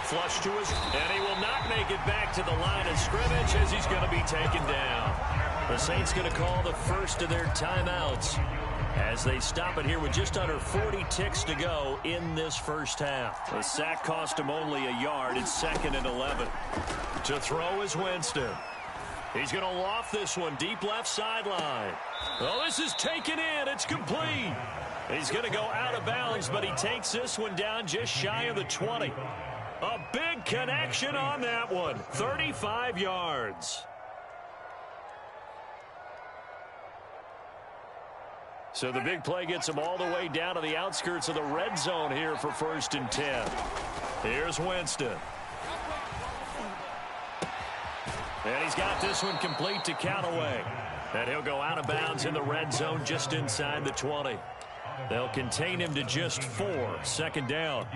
Flush to his, and he will not make it back to the line of scrimmage as he's going to be taken down. The Saints going to call the first of their timeouts as they stop it here with just under 40 ticks to go in this first half. The sack cost him only a yard. It's 2nd and 11. To throw is Winston. He's going to loft this one deep left sideline. Oh, this is taken in. It's complete. He's going to go out of bounds, but he takes this one down just shy of the 20. A big connection on that one. 35 yards. So the big play gets him all the way down to the outskirts of the red zone here for 1st and 10. Here's Winston. And he's got this one complete to Callaway. And he'll go out of bounds in the red zone just inside the 20. They'll contain him to just 4. 2nd down.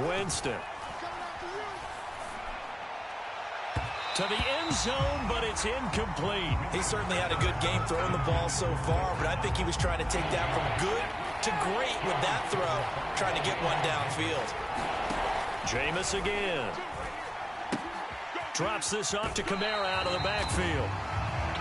Winston. To the end zone, but it's incomplete. He certainly had a good game throwing the ball so far, but I think he was trying to take that from good to great with that throw, trying to get one downfield. Jameis again. Drops this off to Kamara out of the backfield.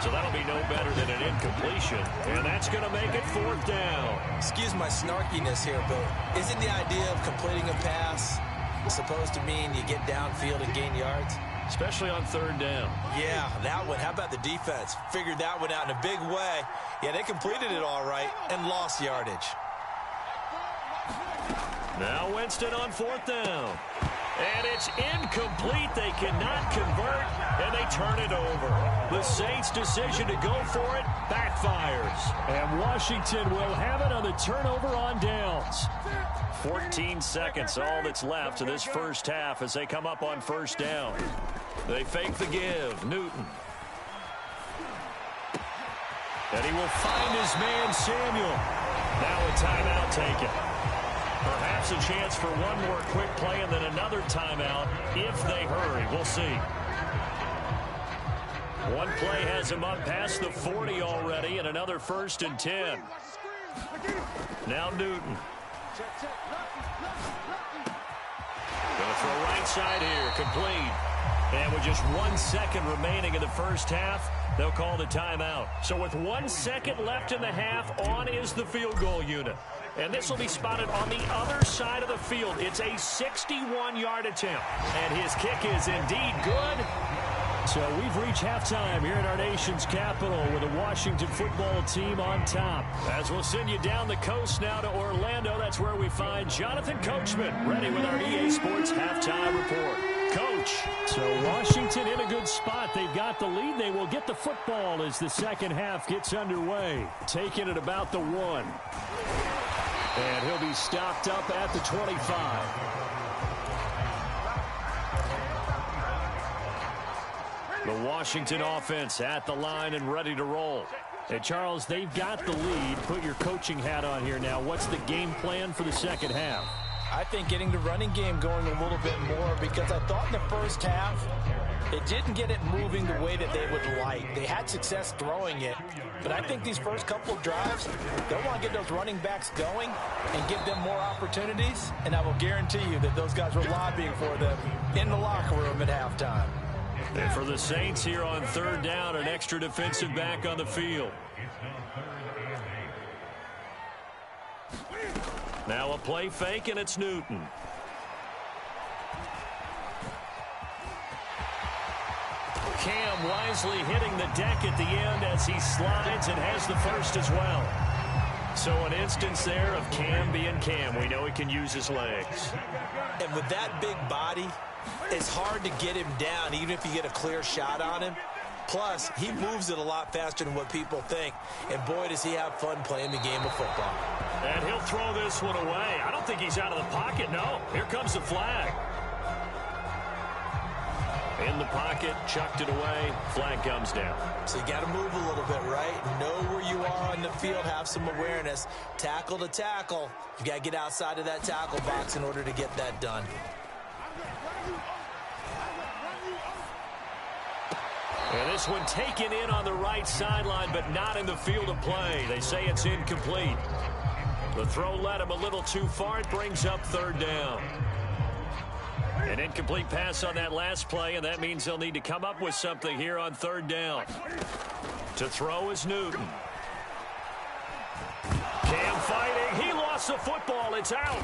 So that'll be no better than an incompletion. And that's going to make it 4th down. Excuse my snarkiness here, but isn't the idea of completing a pass supposed to mean you get downfield and gain yards? especially on third down. Yeah, that one. How about the defense? Figured that one out in a big way. Yeah, they completed it all right and lost yardage. Now Winston on fourth down. And it's incomplete. They cannot convert, and they turn it over. The Saints' decision to go for it backfires. And Washington will have it on the turnover on downs. 14 seconds, all that's left of this first half as they come up on first down. They fake the give. Newton. And he will find his man, Samuel. Now a timeout taken. Perhaps a chance for one more quick play and then another timeout if they hurry. We'll see. One play has him up past the 40 already and another 1st and 10. Now Newton. Going to throw right side here. Complete. And with just 1 second remaining in the first half, they'll call the timeout. So with 1 second left in the half, on is the field goal unit. And this will be spotted on the other side of the field. It's a 61-yard attempt. And his kick is indeed good. So we've reached halftime here in our nation's capital with the Washington football team on top. As we'll send you down the coast now to Orlando, that's where we find Jonathan Coachman ready with our EA Sports halftime report. Coach. So Washington in a good spot. They've got the lead. They will get the football as the second half gets underway. Taking it about the 1. And he'll be stopped up at the 25. The Washington offense at the line and ready to roll. Hey, Charles, they've got the lead. Put your coaching hat on here now. What's the game plan for the second half? I think getting the running game going a little bit more because I thought in the first half it didn't get it moving the way that they would like. They had success throwing it, but I think these first couple of drives, they'll want to get those running backs going and give them more opportunities, and I will guarantee you that those guys were lobbying for them in the locker room at halftime. And for the Saints here on third down, an extra defensive back on the field. Now a play fake, and it's Newton. Cam wisely hitting the deck at the end as he slides and has the first as well. So an instance there of Cam being Cam. We know he can use his legs. And with that big body, it's hard to get him down, even if you get a clear shot on him. Plus, he moves it a lot faster than what people think. And boy, does he have fun playing the game of football. And he'll throw this one away. I don't think he's out of the pocket, no. Here comes the flag. In the pocket, chucked it away, flag comes down. So you got to move a little bit, right? Know where you are on the field, have some awareness. Tackle to tackle. You got to get outside of that tackle box in order to get that done. And this one taken in on the right sideline, but not in the field of play. They say it's incomplete. The throw led him a little too far. It brings up third down. An incomplete pass on that last play, and that means they'll need to come up with something here on third down. To throw is Newton. Cam fighting. He lost the football. It's out.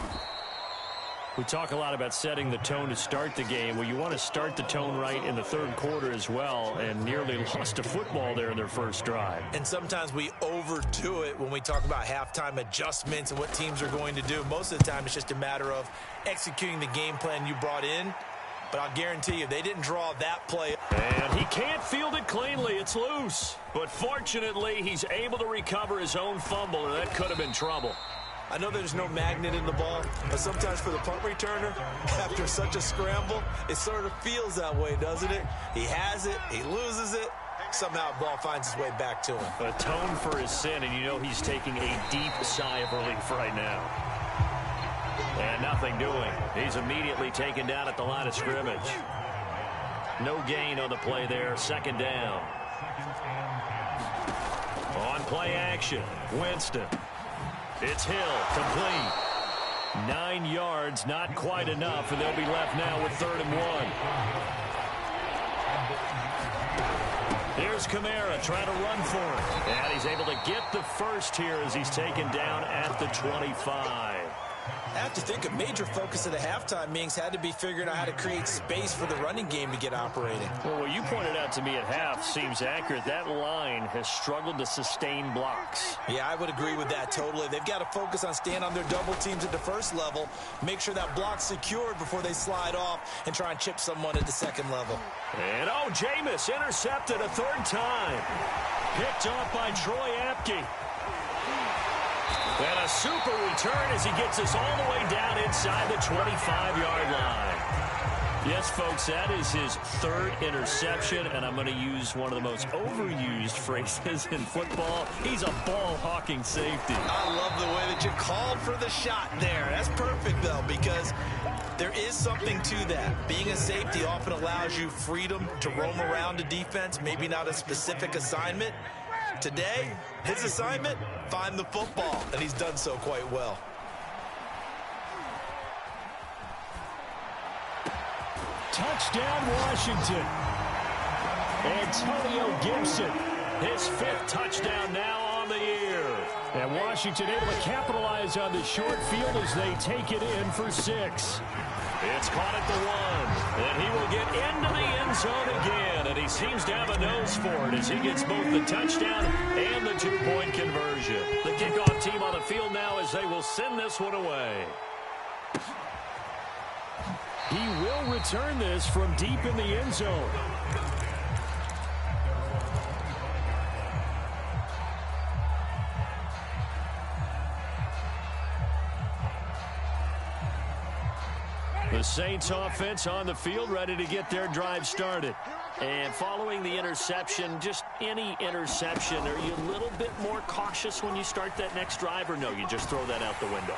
We talk a lot about setting the tone to start the game. Well, you want to start the tone right in the third quarter as well, and nearly lost a football there in their first drive. And sometimes we overdo it when we talk about halftime adjustments and what teams are going to do. Most of the time, it's just a matter of executing the game plan you brought in. But I'll guarantee you, they didn't draw that play. And he can't field it cleanly. It's loose. But fortunately, he's able to recover his own fumble, and that could have been trouble. I know there's no magnet in the ball, but sometimes for the punt returner, after such a scramble, it sort of feels that way, doesn't it? He has it, he loses it, somehow the ball finds its way back to him. Atone for his sin, and you know he's taking a deep sigh of relief right now. And nothing doing. He's immediately taken down at the line of scrimmage. No gain on the play there, second down. On play action, Winston. It's Hill, complete. 9 yards, not quite enough, and they'll be left now with 3rd and 1. Here's Kamara trying to run for it. And he's able to get the first here as he's taken down at the 25. I have to think a major focus of the halftime meetings had to be figuring out how to create space for the running game to get operating. Well, what you pointed out to me at half seems accurate. That line has struggled to sustain blocks. Yeah, I would agree with that totally. They've got to focus on staying on their double teams at the first level, make sure that block's secured before they slide off and try and chip someone at the second level. And, oh, Jameis intercepted a third time. Picked off by Troy Apke. And a super return as he gets us all the way down inside the 25-yard line. Yes, folks, that is his third interception, and I'm going to use one of the most overused phrases in football. He's a ball-hawking safety. I love the way that you called for the shot there. That's perfect, though, because there is something to that. Being a safety often allows you freedom to roam around the defense, maybe not a specific assignment. Today, his assignment, find the football, and he's done so quite well. Touchdown, Washington. Antonio Gibson, his fifth touchdown now on the year. And Washington able to capitalize on the short field as they take it in for 6. It's caught at the 1, and he will get into the end zone again, and he seems to have a nose for it as he gets both the touchdown and the 2-point conversion. The kickoff team on the field now as they will send this one away. He will return this from deep in the end zone. The Saints offense on the field ready to get their drive started. And following the interception, just any interception, are you a little bit more cautious when you start that next drive, or no, you just throw that out the window?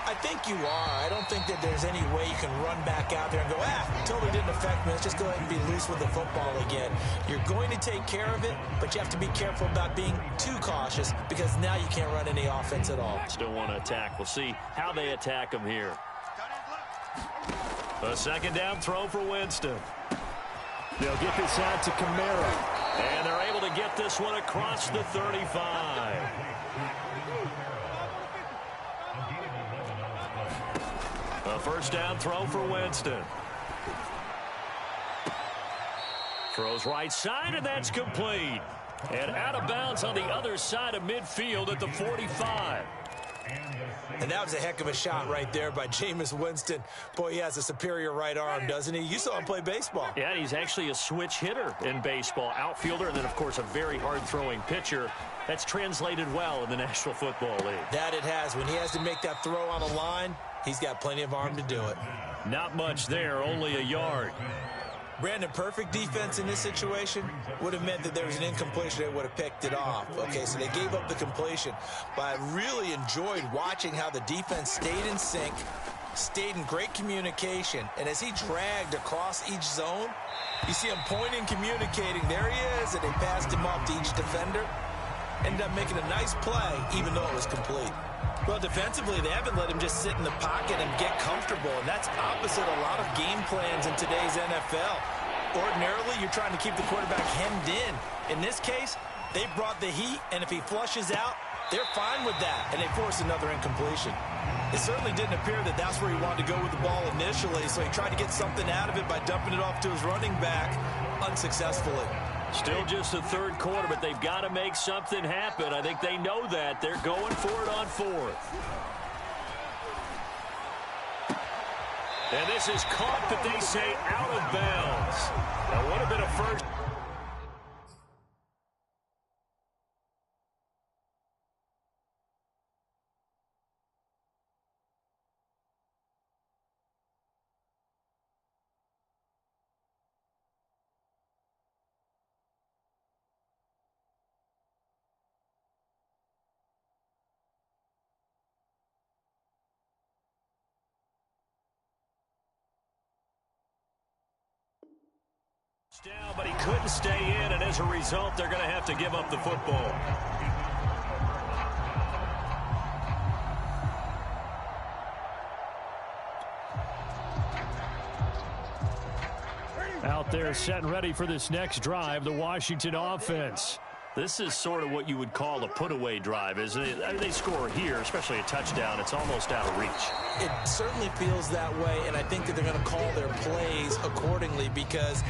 I think you are. I don't think that there's any way you can run back out there and go, totally didn't affect me. Let's just go ahead and be loose with the football again. You're going to take care of it, but you have to be careful about being too cautious because now you can't run any offense at all. Still want to attack. We'll see how they attack them here. A second down throw for Winston. They'll get this out to Kamara. And they're able to get this one across the 35. A first down throw for Winston. Throws right side, and that's complete. And out of bounds on the other side of midfield at the 45. And that was a heck of a shot right there by Jameis Winston. Boy, he has a superior right arm, doesn't he? You saw him play baseball. Yeah, he's actually a switch hitter in baseball. Outfielder, and then, of course, a very hard-throwing pitcher. That's translated well in the National Football League. That it has. When he has to make that throw on the line, he's got plenty of arm to do it. Not much there, only a yard. Brandon, perfect defense in this situation would have meant that there was an incompletion. They would have picked it off. Okay, so they gave up the completion. But I really enjoyed watching how the defense stayed in sync, stayed in great communication. And as he dragged across each zone, you see him pointing, communicating. There he is, and they passed him off to each defender. Ended up making a nice play, even though it was complete. Well, defensively, they haven't let him just sit in the pocket and get comfortable, and that's opposite a lot of game plans in today's NFL. Ordinarily, you're trying to keep the quarterback hemmed in. In this case, they brought the heat, and if he flushes out, they're fine with that, and they force another incompletion. It certainly didn't appear that that's where he wanted to go with the ball initially, so he tried to get something out of it by dumping it off to his running back unsuccessfully. Still just the third quarter, but they've got to make something happen. I think they know that. They're going for it on 4th. And this is caught, but they say out of bounds. That would have been a first. Down, but he couldn't stay in, and as a result, they're going to have to give up the football. Out there set and ready for this next drive, the Washington offense. This is sort of what you would call a put-away drive, isn't it? I mean, they score here, especially a touchdown. It's almost out of reach. It certainly feels that way, and I think that they're going to call their plays accordingly, because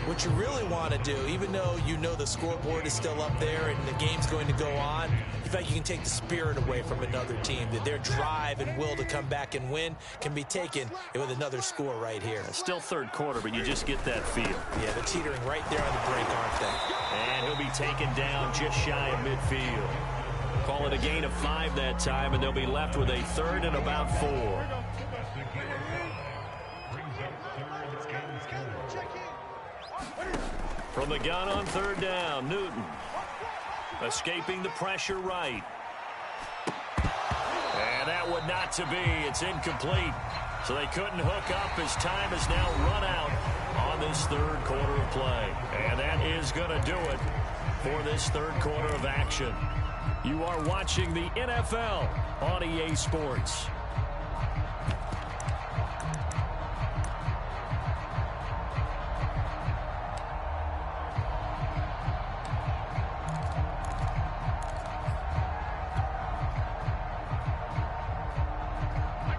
what you really want to do, even though you know the scoreboard is still up there and the game's going to go on, in fact, you can take the spirit away from another team, that their drive and will to come back and win can be taken with another score right here. Still third quarter, but you just get that feel. Yeah, they're teetering right there on the brink, aren't they? And he'll be taken down just shy of midfield. Call it a gain of 5 that time, and they'll be left with a 3rd and about 4. From the gun on 3rd down, Newton. Escaping the pressure right. And that would not to be. It's incomplete. So they couldn't hook up as time has now run out on this 3rd quarter of play. And that is going to do it for this 3rd quarter of action. You are watching the NFL on EA Sports.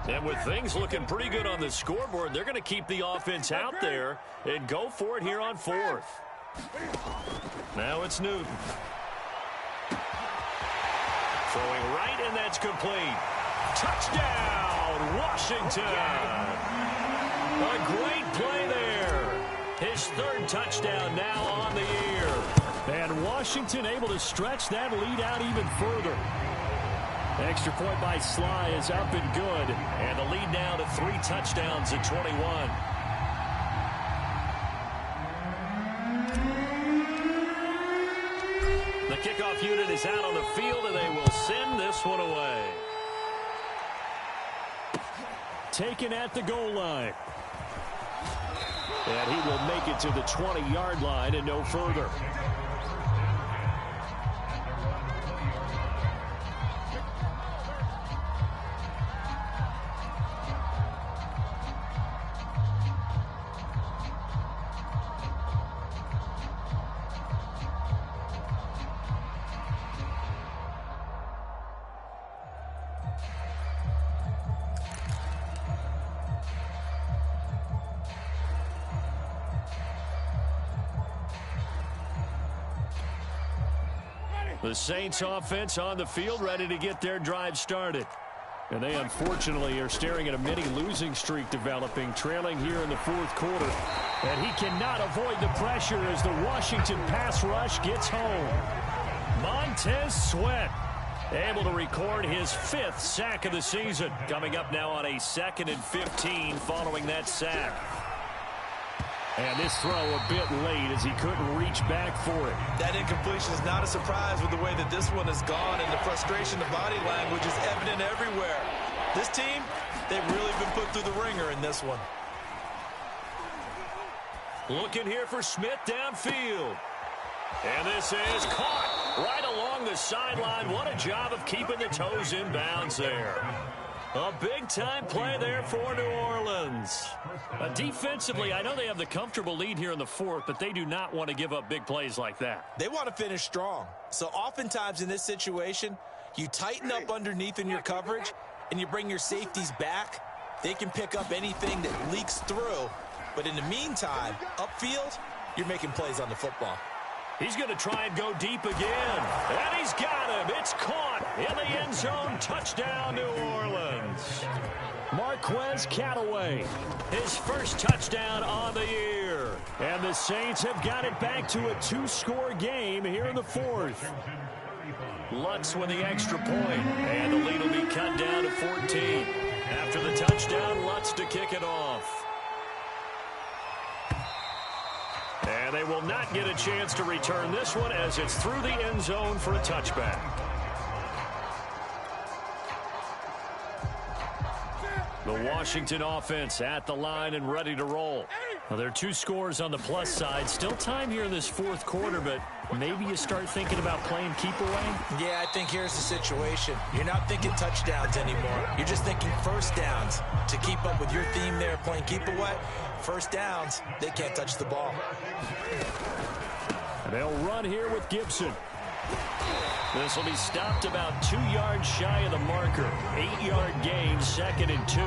And with things looking pretty good on the scoreboard, they're going to keep the offense out there and go for it here on 4th. Now it's Newton. Throwing right, and that's complete. Touchdown, Washington. A great play there. His 3rd touchdown now on the year. And Washington able to stretch that lead out even further. Extra point by Sly is up and good. And the lead now to 3 touchdowns at 21. The kickoff unit is out on the field, and they will send this one away. Taken at the goal line. And he will make it to the 20-yard line and no further. The Saints offense on the field, ready to get their drive started. And they unfortunately are staring at a mini losing streak developing, trailing here in the 4th quarter. And he cannot avoid the pressure as the Washington pass rush gets home. Montez Sweat able to record his 5th sack of the season. Coming up now on a 2nd and 15 following that sack. And this throw a bit late as he couldn't reach back for it. That incompletion is not a surprise with the way that this one has gone, and the frustration, the body language is evident everywhere. This team, they've really been put through the ringer in this one. Looking here for Smith downfield. And this is caught right along the sideline. What a job of keeping the toes in bounds there. A big-time play there for New Orleans. Defensively, I know they have the comfortable lead here in the 4th, but they do not want to give up big plays like that. They want to finish strong. So oftentimes in this situation, you tighten up underneath in your coverage, and you bring your safeties back. They can pick up anything that leaks through. But in the meantime, upfield, you're making plays on the football. He's going to try and go deep again. And he's got him. It's caught in the end zone. Touchdown, New Orleans. Marquez Callaway, his 1st touchdown on the year. And the Saints have got it back to a 2-score game here in the 4th. Lutz with the extra point. And the lead will be cut down to 14. After the touchdown, Lutz to kick it off. And they will not get a chance to return this one as it's through the end zone for a touchback. The Washington offense at the line and ready to roll. Well, there are 2 scores on the plus side. Still time here in this 4th quarter, but maybe you start thinking about playing keep away? Yeah, I think here's the situation. You're not thinking touchdowns anymore. You're just thinking first downs. To keep up with your theme there, playing keep away, first downs, they can't touch the ball. They'll run here with Gibson. This will be stopped about 2 yards shy of the marker. 8-yard gain, 2nd and 2.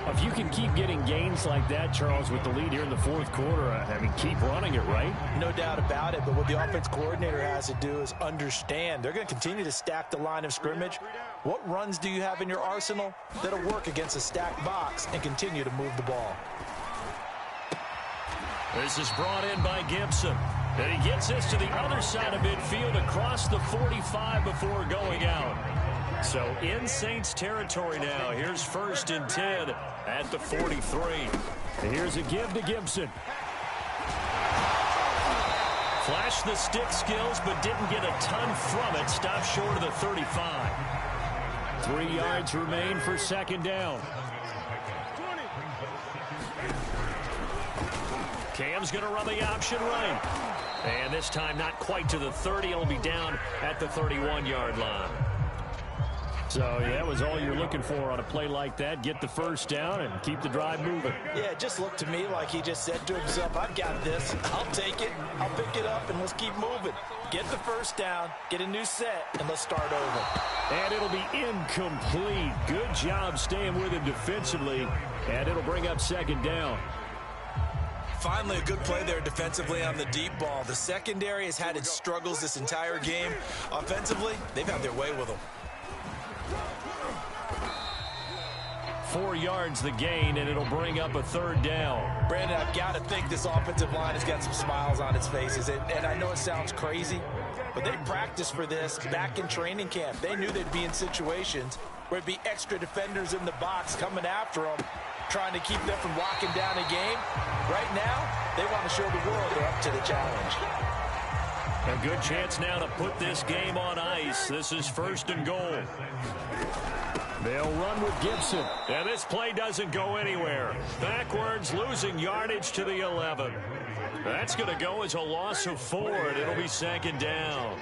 If you can keep getting gains like that, Charles, with the lead here in the fourth quarter, I mean, keep running it, right? No doubt about it, but what the offense coordinator has to do is understand. They're going to continue to stack the line of scrimmage. What runs do you have in your arsenal that'll work against a stacked box and continue to move the ball? This is brought in by Gibson. And he gets this to the other side of midfield across the 45 before going out. So in Saints territory now. Here's 1st and 10 at the 43. Here's a give to Gibson. Flashed the stick skills, but didn't get a ton from it. Stopped short of the 35. 3 yards remain for 2nd down. Cam's going to run the option right. And this time not quite to the 30. It'll be down at the 31-yard line. So that was all you're looking for on a play like that. Get the 1st down and keep the drive moving. Yeah, it just looked to me like he just said to himself, I've got this. I'll take it. I'll pick it up, and let's keep moving. Get the 1st down, get a new set, and let's start over. And it'll be incomplete. Good job staying with him defensively, and it'll bring up 2nd down. Finally, a good play there defensively on the deep ball. The secondary has had its struggles this entire game. Offensively, they've had their way with them. 4 yards the gain, and it'll bring up a 3rd down. Brandon, I've got to think this offensive line has got some smiles on its faces. And I know it sounds crazy, but they practiced for this back in training camp. They knew they'd be in situations where there'd be extra defenders in the box coming after them, trying to keep them from locking down a game. Right now, they want to show the world they're up to the challenge. A good chance now to put this game on ice. This is 1st and goal. They'll run with Gibson. And this play doesn't go anywhere. Backwards, losing yardage to the 11. That's going to go as a loss of 4, and it'll be 2nd down.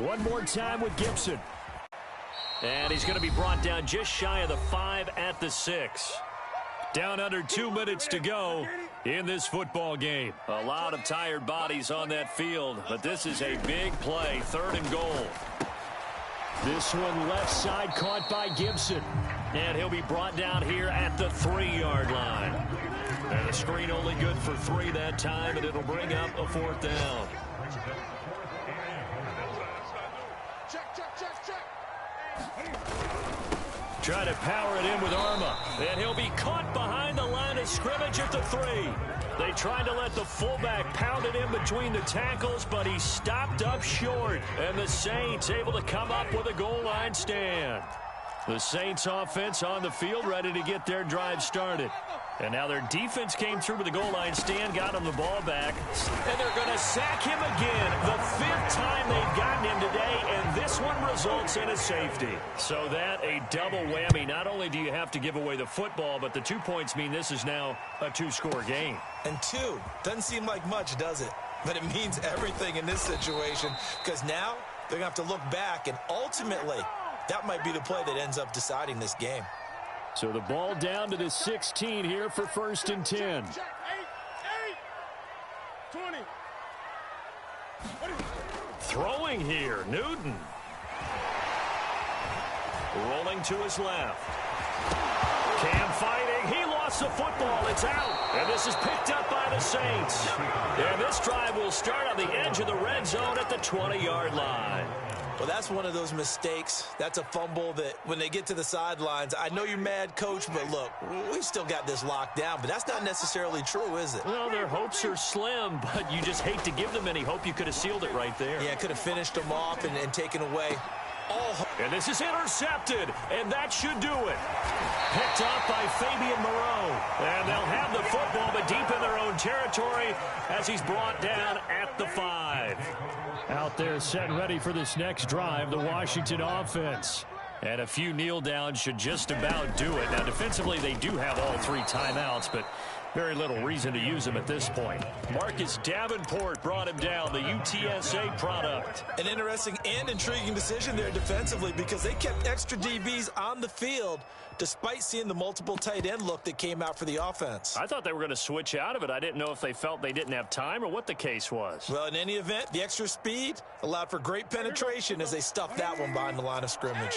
One more time with Gibson. And he's going to be brought down just shy of the 5 at the 6. Down under 2 minutes to go in this football game. A lot of tired bodies on that field, but this is a big play. 3rd and goal. This one left side caught by Gibson. And he'll be brought down here at the 3-yard line. And the screen only good for 3 that time, and it'll bring up a 4th down. Try to power it in with Arma. And he'll be caught behind the line of scrimmage at the 3. They tried to let the fullback pound it in between the tackles, but he stopped up short. And the Saints able to come up with a goal line stand. The Saints offense on the field ready to get their drive started. And now their defense came through with the goal line stand, got him the ball back. And they're going to sack him again. The 5th time they've gotten him today, and this one results in a safety. So that a double whammy. Not only do you have to give away the football, but the 2 points mean this is now a 2-score game. And 2 doesn't seem like much, does it? But it means everything in this situation, because now they're going to have to look back, and ultimately that might be the play that ends up deciding this game. So the ball down to the 16 here for 1st and 10. 20. Throwing here, Newton. Rolling to his left. Cam fighting. He lost the football. It's out. And this is picked up by the Saints. And this drive will start on the edge of the red zone at the 20-yard line. Well, that's one of those mistakes. That's a fumble that when they get to the sidelines, I know you're mad, Coach, but look, we've still got this locked down. But that's not necessarily true, is it? Well, their hopes are slim, but you just hate to give them any hope. You could have sealed it right there. Yeah, could have finished them off and taken away all hope. And this is intercepted, and that should do it. Picked off by Fabian Moreau. And they'll have the football, but deep in their own territory as he's brought down at the 5. Out there set and ready for this next drive, the Washington offense. And a few kneel downs should just about do it. Now, defensively, they do have all 3 timeouts, but Very little reason to use him at this point. Marcus Davenport brought him down, the UTSA product. An interesting and intriguing decision there defensively because they kept extra DBs on the field despite seeing the multiple tight end look that came out for the offense. I thought they were going to switch out of it. I didn't know if they felt they didn't have time or what the case was. Well, in any event, the extra speed allowed for great penetration as they stuffed that one behind the line of scrimmage.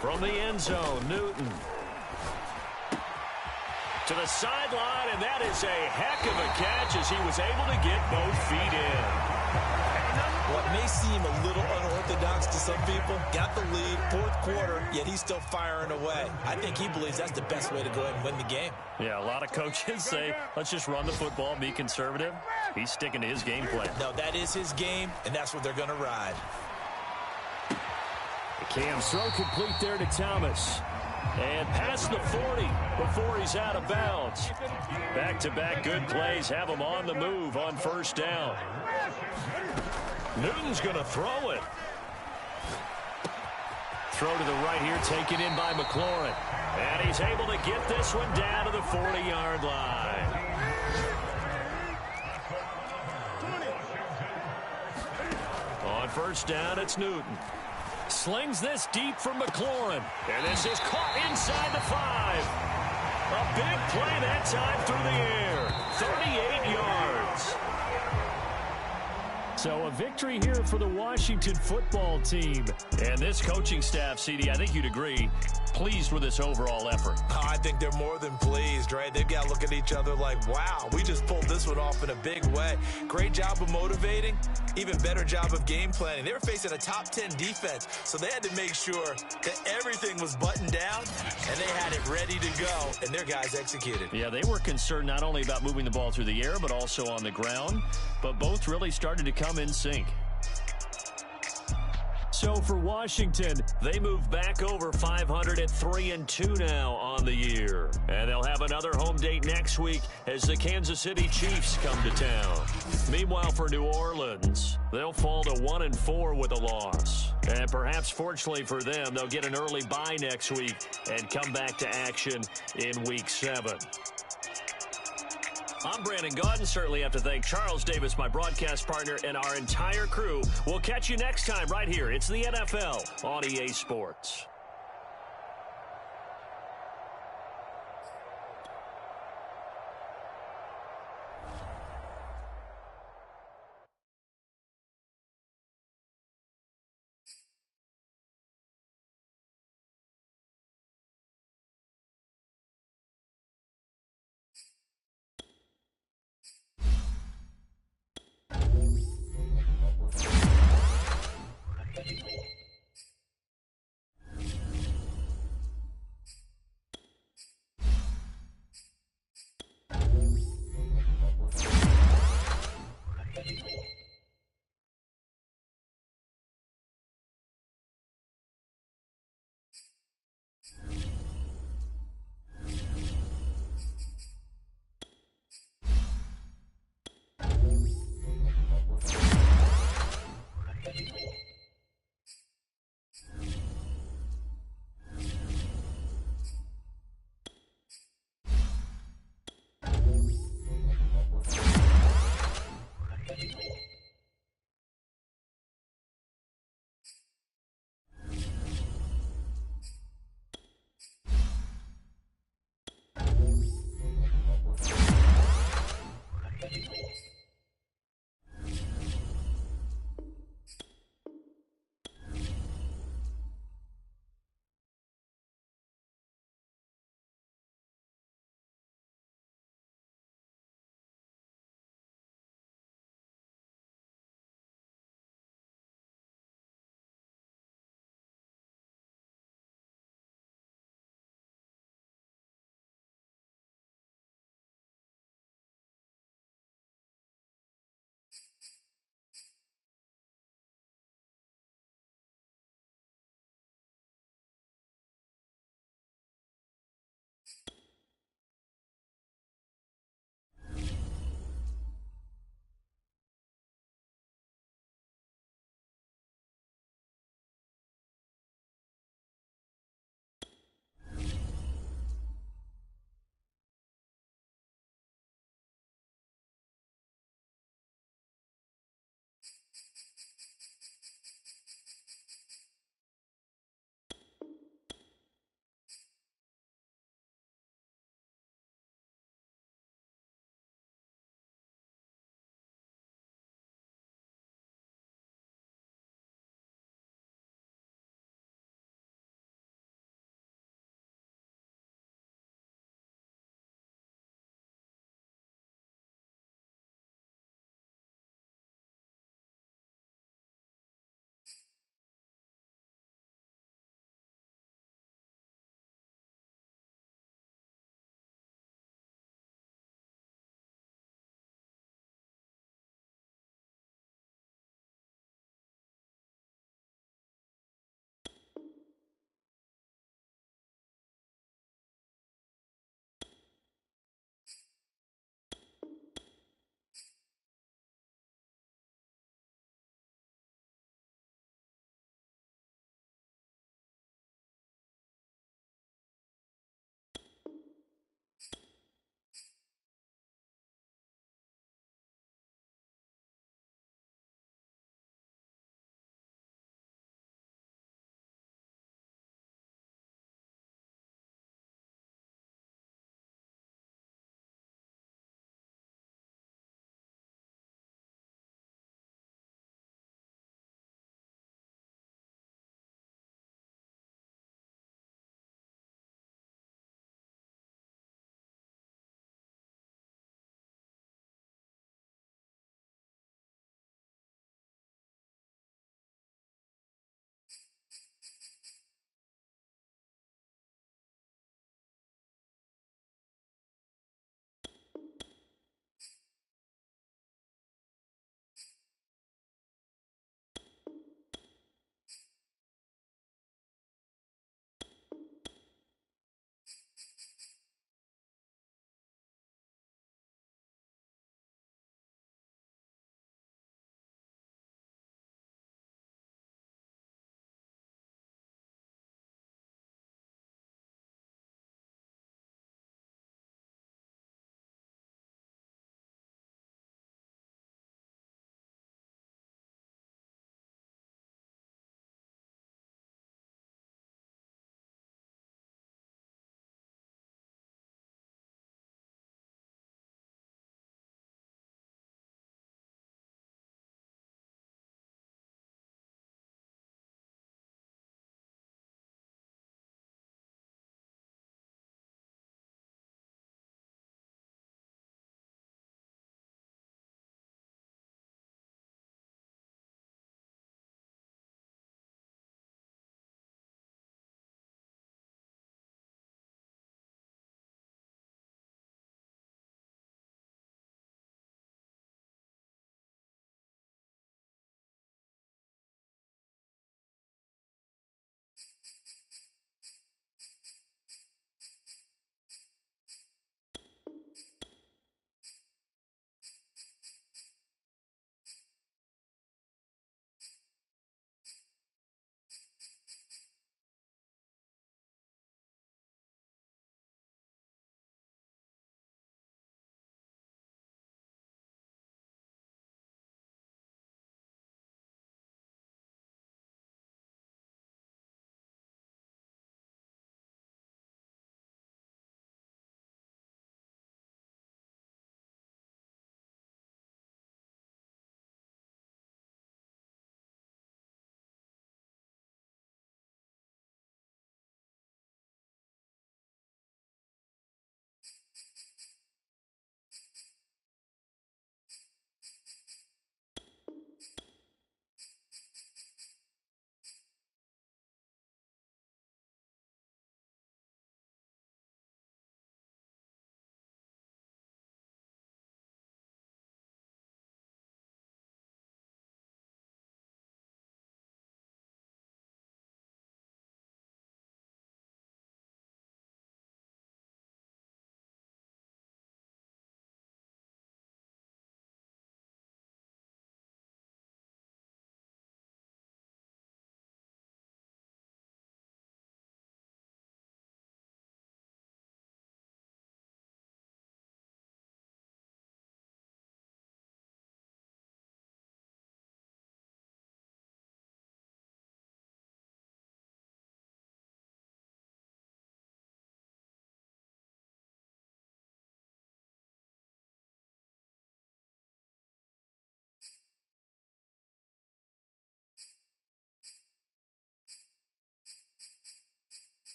From the end zone, Newton. To the sideline, and that is a heck of a catch as he was able to get both feet in. What may seem a little unorthodox to some people, got the lead, fourth quarter, yet he's still firing away. I think he believes that's the best way to go ahead and win the game. Yeah, a lot of coaches say, let's just run the football, be conservative. He's sticking to his game plan. No, that is his game, and that's what they're going to ride. Cam's throw complete there to Thomas. And past the 40 before he's out of bounds. Back-to-back good plays have him on the move on first down. Newton's going to throw it. Throw to the right here, taken in by McLaurin. And he's able to get this one down to the 40-yard line. On first down, it's Newton. Slings this deep for McLaurin. And this is caught inside the 5. A big play that time through the air. 38 yards. So a victory here for the Washington football team. And this coaching staff, CD, I think you'd agree, pleased with this overall effort. Oh, I think they're more than pleased, right? They've got to look at each other like, wow, we just pulled this one off in a big way. Great job of motivating, even better job of game planning. They were facing a top 10 defense, so they had to make sure that everything was buttoned down, and they had it ready to go, and their guys executed. Yeah, they were concerned not only about moving the ball through the air, but also on the ground, but both really started to come in sync. So for Washington, they move back over 500 at 3-2 now on the year. And they'll have another home date next week as the Kansas City Chiefs come to town. Meanwhile, for New Orleans, they'll fall to 1-4 with a loss. And perhaps fortunately for them, they'll get an early bye next week and come back to action in Week 7. I'm Brandon Gaudin. Certainly have to thank Charles Davis, my broadcast partner, and our entire crew. We'll catch you next time right here. It's the NFL on EA Sports.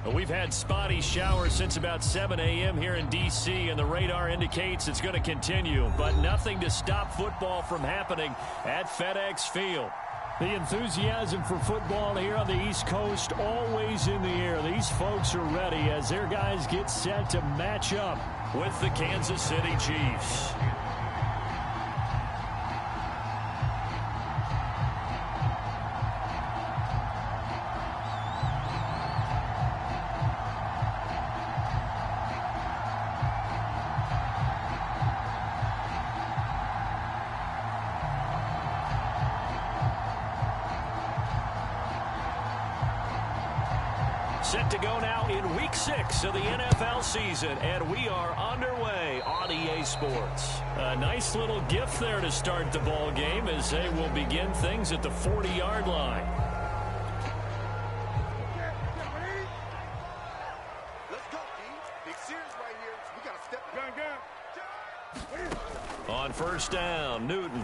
We've had spotty showers since about 7 a.m. here in D.C., and the radar indicates it's going to continue, but nothing to stop football from happening at FedEx Field. The enthusiasm for football here on the East Coast always in the air. These folks are ready as their guys get set to match up with the Kansas City Chiefs. Set to go now in Week 6 of the NFL season, and we are underway on EA Sports. A nice little gift there to start the ball game as they will begin things at the 40-yard line. Let's go, team. Big series right here. We got to step gun. On first down, Newton.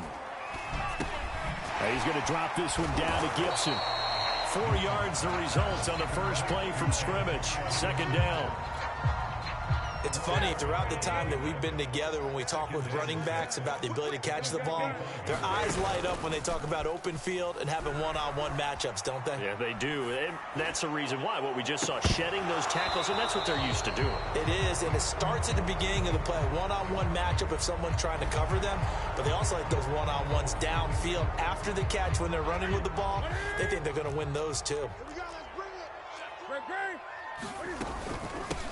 He's going to drop this one down to Gibson. 4 yards the result on the first play from scrimmage. Second down. It's funny, throughout the time that we've been together, when we talk with running backs about the ability to catch the ball, their eyes light up when they talk about open field and having one-on-one matchups, don't they? Yeah, they do. And that's the reason why. What we just saw, shedding those tackles, and that's what they're used to doing. It is, and it starts at the beginning of the play. One-on-one matchup if someone's trying to cover them, but they also like those one-on-ones downfield after the catch when they're running with the ball. They think they're going to win those, too.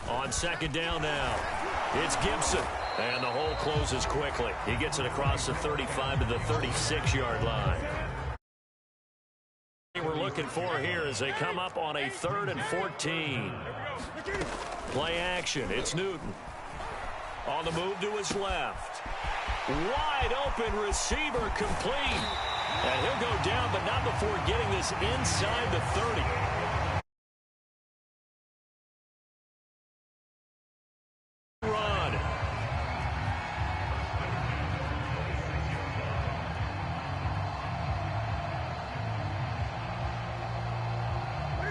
On second down now, it's Gibson, and the hole closes quickly. He gets it across the 35 to the 36-yard line. What we're looking for here as they come up on a 3rd and 14. Play action, it's Newton. On the move to his left. Wide open receiver complete. And he'll go down, but not before getting this inside the 30.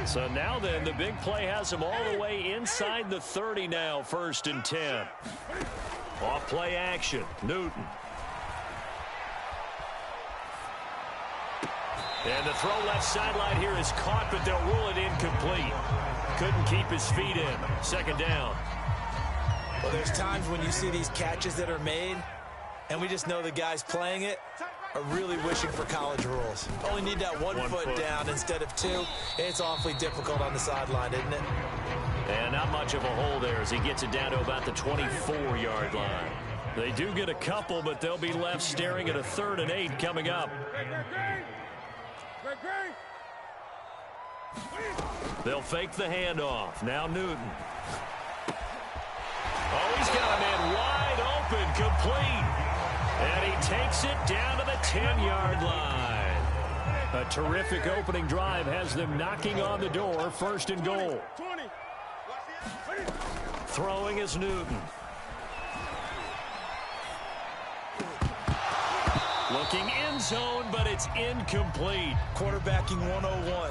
So now then, the big play has him all the way inside the 30 now, 1st and 10. Off play action, Newton. And the throw left sideline here is caught, but they'll rule it incomplete. Couldn't keep his feet in. Second down. Well, there's times when you see these catches that are made, and we just know the guys playing it are really wishing for college rules. Only need that one foot down instead of 2. It's awfully difficult on the sideline, isn't it? And not much of a hole there as he gets it down to about the 24-yard line. They do get a couple, but they'll be left staring at a 3rd and 8 coming up. They'll fake the handoff. Now Newton. Oh, he's got a man wide open, complete. And he takes it down to the 10-yard line. A terrific opening drive has them knocking on the door. 1st and goal. Throwing is Newton. Looking end zone, but it's incomplete. Quarterbacking 101.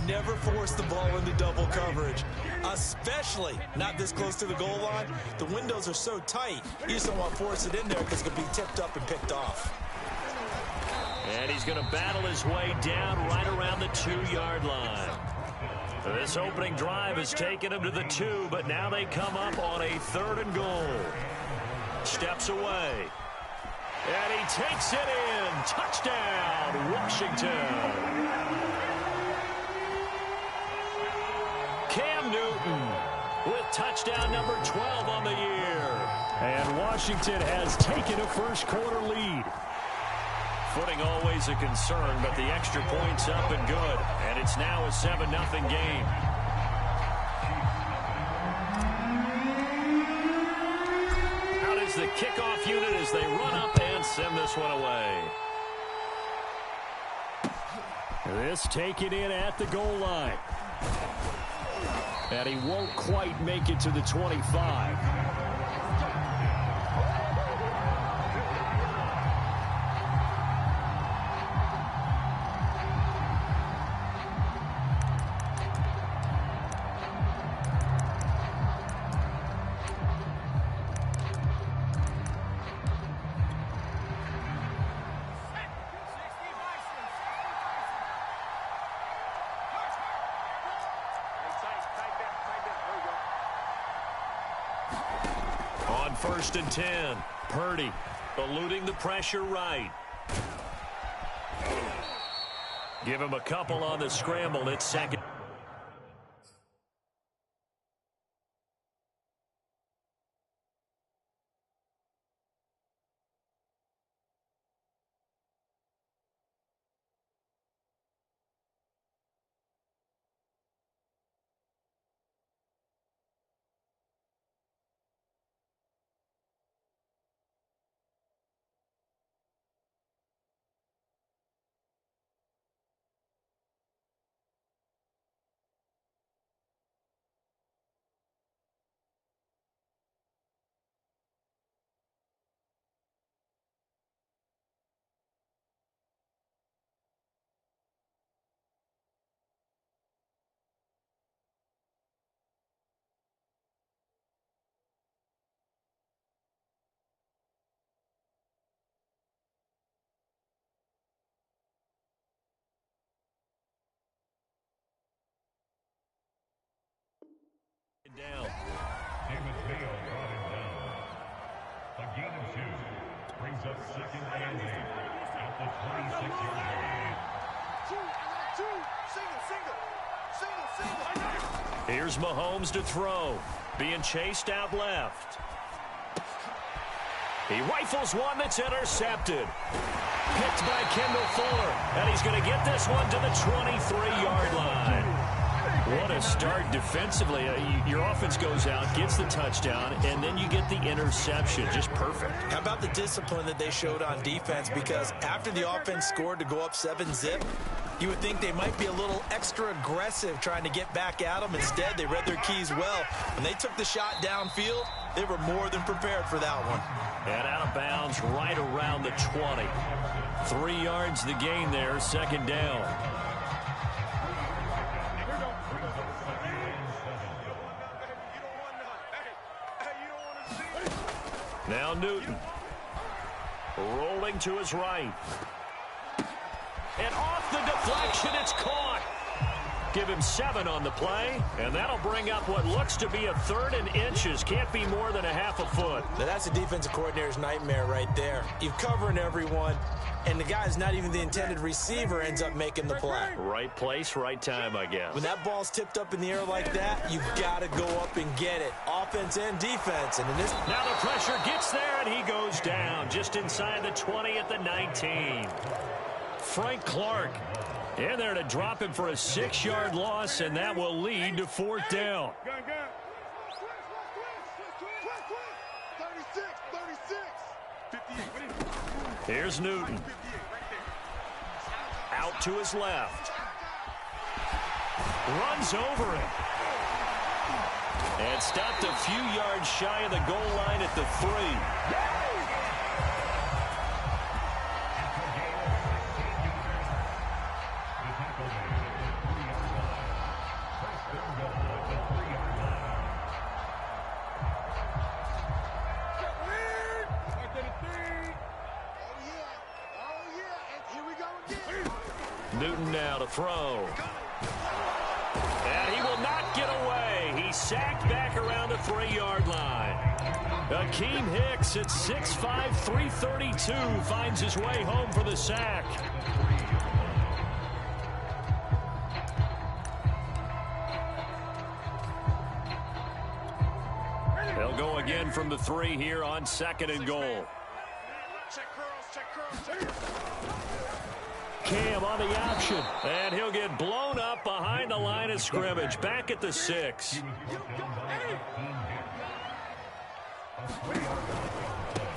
Never force the ball into double coverage, especially not this close to the goal line. The windows are so tight, you just don't want to force it in there because it could be tipped up and picked off. And he's going to battle his way down right around the 2-yard line. This opening drive has taken him to the 2, but now they come up on a 3rd and goal. Steps away. And he takes it in. Touchdown, Washington. Cam Newton with touchdown number 12 on the year. And Washington has taken a first-quarter lead. Footing always a concern, but the extra point's up and good. And it's now a 7-0 game. Out is the kickoff unit as they run up and send this one away. This taken in at the goal line. And he won't quite make it to the 25. On 1st and 10, Purdy eluding the pressure right. Give him a couple on the scramble. It's second. Down. A gain of 2 brings up 2nd and 8 at the 26-yard line. Here's Mahomes to throw. Being chased out left. He rifles one that's intercepted. Picked by Kendall Fuller. And he's going to get this one to the 23-yard line. What a start defensively. Your offense goes out, gets the touchdown, and then you get the interception. Just perfect. How about the discipline that they showed on defense? Because after the offense scored to go up 7-zip, you would think they might be a little extra aggressive trying to get back at them. Instead, they read their keys well. When they took the shot downfield, they were more than prepared for that one. And out of bounds right around the 20. 3 yards the gain there, 2nd down. Now Newton. Rolling to his right. And off the deflection, it's caught. Give him 7 on the play, and that'll bring up what looks to be a 3rd and inches. Can't be more than a half a foot. Now that's a defensive coordinator's nightmare right there. You're covering everyone, and the guy's not even the intended receiver ends up making the play. Right place, right time, I guess. When that ball's tipped up in the air like that, you've got to go up and get it. Offense and defense. And in this... Now the pressure gets there, and he goes down just inside the 20 at the 19. Frank Clark in there to drop him for a 6-yard loss, and that will lead to 4th down. 36. Here's Newton. Out to his left. Runs over it. And stopped a few yards shy of the goal line at the 3. Newton now to throw. And he will not get away. He's sacked back around the 3-yard line. Akeem Hicks at 6'5", 332 finds his way home for the sack. They'll go again from the 3 here on 2nd and goal. Cam on the option, and he'll get blown up behind the line of scrimmage, back at the 6.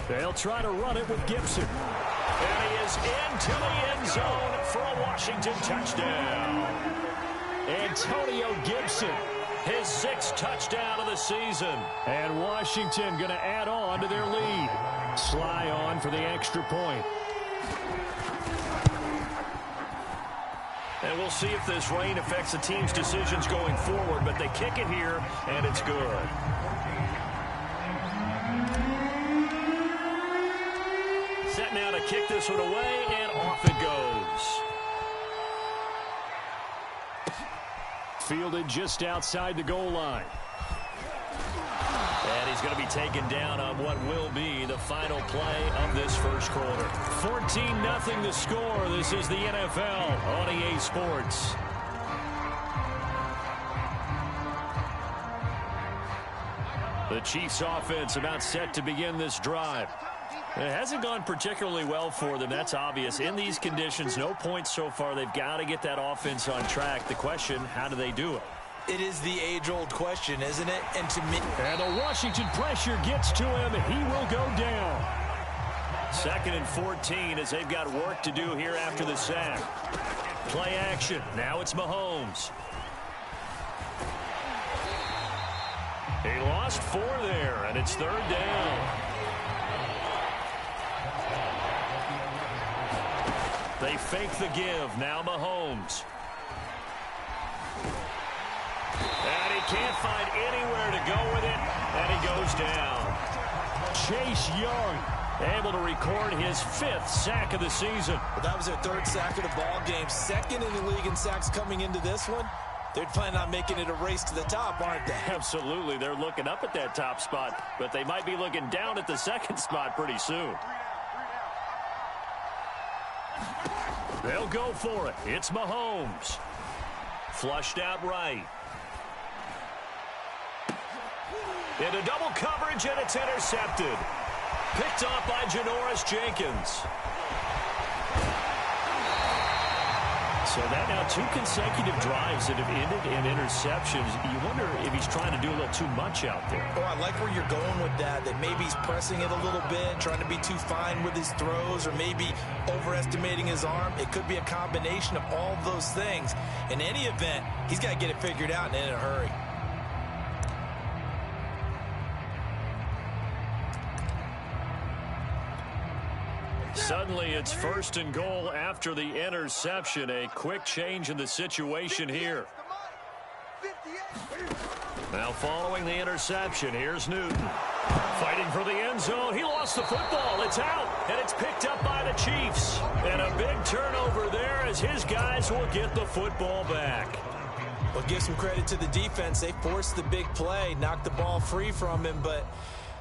They'll try to run it with Gibson. And he is into the end zone for a Washington touchdown. Antonio Gibson, his 6th touchdown of the season. And Washington going to add on to their lead. Sly on for the extra point. And we'll see if this rain affects the team's decisions going forward, but they kick it here, and it's good. Set now to kick this one away, and off it goes. Fielded just outside the goal line. And he's going to be taken down on what will be the final play of this first quarter. 14-0 the score. This is the NFL on EA Sports. The Chiefs offense about set to begin this drive. It hasn't gone particularly well for them. That's obvious. In these conditions, no points so far. They've got to get that offense on track. The question, how do they do it? It is the age-old question, isn't it? And to me... And the Washington pressure gets to him. He will go down. 2nd and 14 as they've got work to do here after the sack. Play action. Now it's Mahomes. He lost 4 there, and it's 3rd down. They fake the give. Now Mahomes. And he can't find anywhere to go with it, and he goes down. Chase Young able to record his 5th sack of the season. Well, that was their 3rd sack of the ball game. 2nd in the league in sacks coming into this one. They're planning on making it a race to the top, aren't they? Absolutely. They're looking up at that top spot, but they might be looking down at the 2nd spot pretty soon. They'll go for it. It's Mahomes. Flushed out right. Into double coverage, and it's intercepted. Picked off by Janoris Jenkins. So that now 2 consecutive drives that have ended in interceptions. You wonder if he's trying to do a little too much out there. Oh, I like where you're going with that maybe he's pressing it a little bit, trying to be too fine with his throws, or maybe overestimating his arm. It could be a combination of all of those things. In any event, he's got to get it figured out and in a hurry. Suddenly, it's 1st and goal after the interception. A quick change in the situation here. Now following the interception, here's Newton. Fighting for the end zone. He lost the football. It's out, and it's picked up by the Chiefs. And a big turnover there as his guys will get the football back. Well, give some credit to the defense. They forced the big play, knocked the ball free from him, but